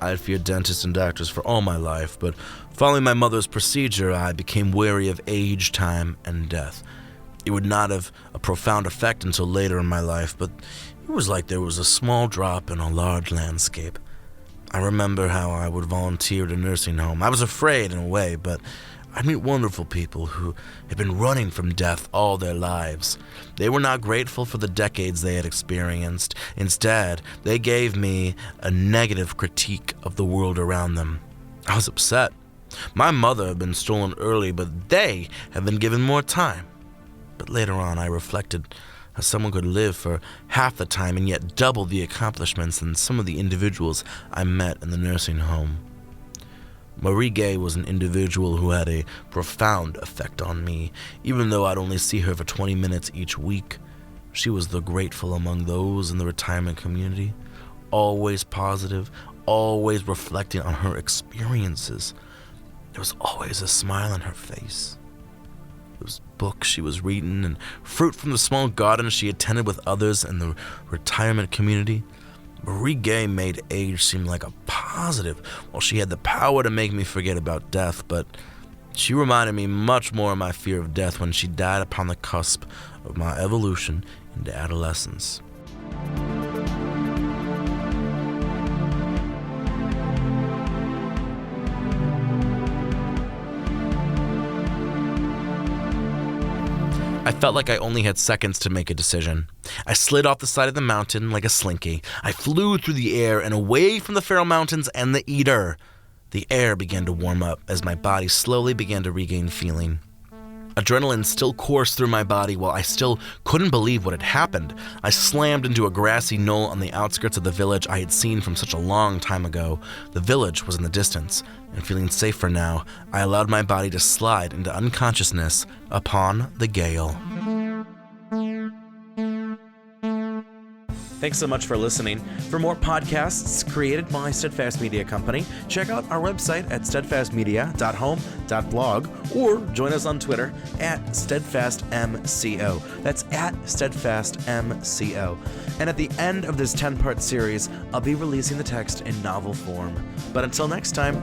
I had feared dentists and doctors for all my life, but following my mother's procedure, I became wary of age, time, and death. It would not have a profound effect until later in my life, but it was like there was a small drop in a large landscape. I remember how I would volunteer at a nursing home. I was afraid in a way, but I'd meet wonderful people who had been running from death all their lives. They were not grateful for the decades they had experienced. Instead, they gave me a negative critique of the world around them. I was upset. My mother had been stolen early, but they had been given more time. But later on, I reflected how someone could live for half the time and yet double the accomplishments than some of the individuals I met in the nursing home. Marie Gay was an individual who had a profound effect on me. Even though I'd only see her for 20 minutes each week, she was the grateful among those in the retirement community, always positive, always reflecting on her experiences. There was always a smile on her face. There was books she was reading and fruit from the small garden she attended with others in the retirement community. Marie Gay made age seem like a positive, while she had the power to make me forget about death, but she reminded me much more of my fear of death when she died upon the cusp of my evolution into adolescence. I felt like I only had seconds to make a decision. I slid off the side of the mountain like a slinky. I flew through the air and away from the Feral Mountains and the Eater. The air began to warm up as my body slowly began to regain feeling. Adrenaline still coursed through my body while I still couldn't believe what had happened. I slammed into a grassy knoll on the outskirts of the village I had seen from such a long time ago. The village was in the distance, and feeling safe for now, I allowed my body to slide into unconsciousness upon the gale. Thanks so much for listening. For more podcasts created by Steadfast Media Company, check out our website at steadfastmedia.home.blog or join us on Twitter at steadfastmco. That's at steadfastmco. And at the end of this 10-part series, I'll be releasing the text in novel form. But until next time...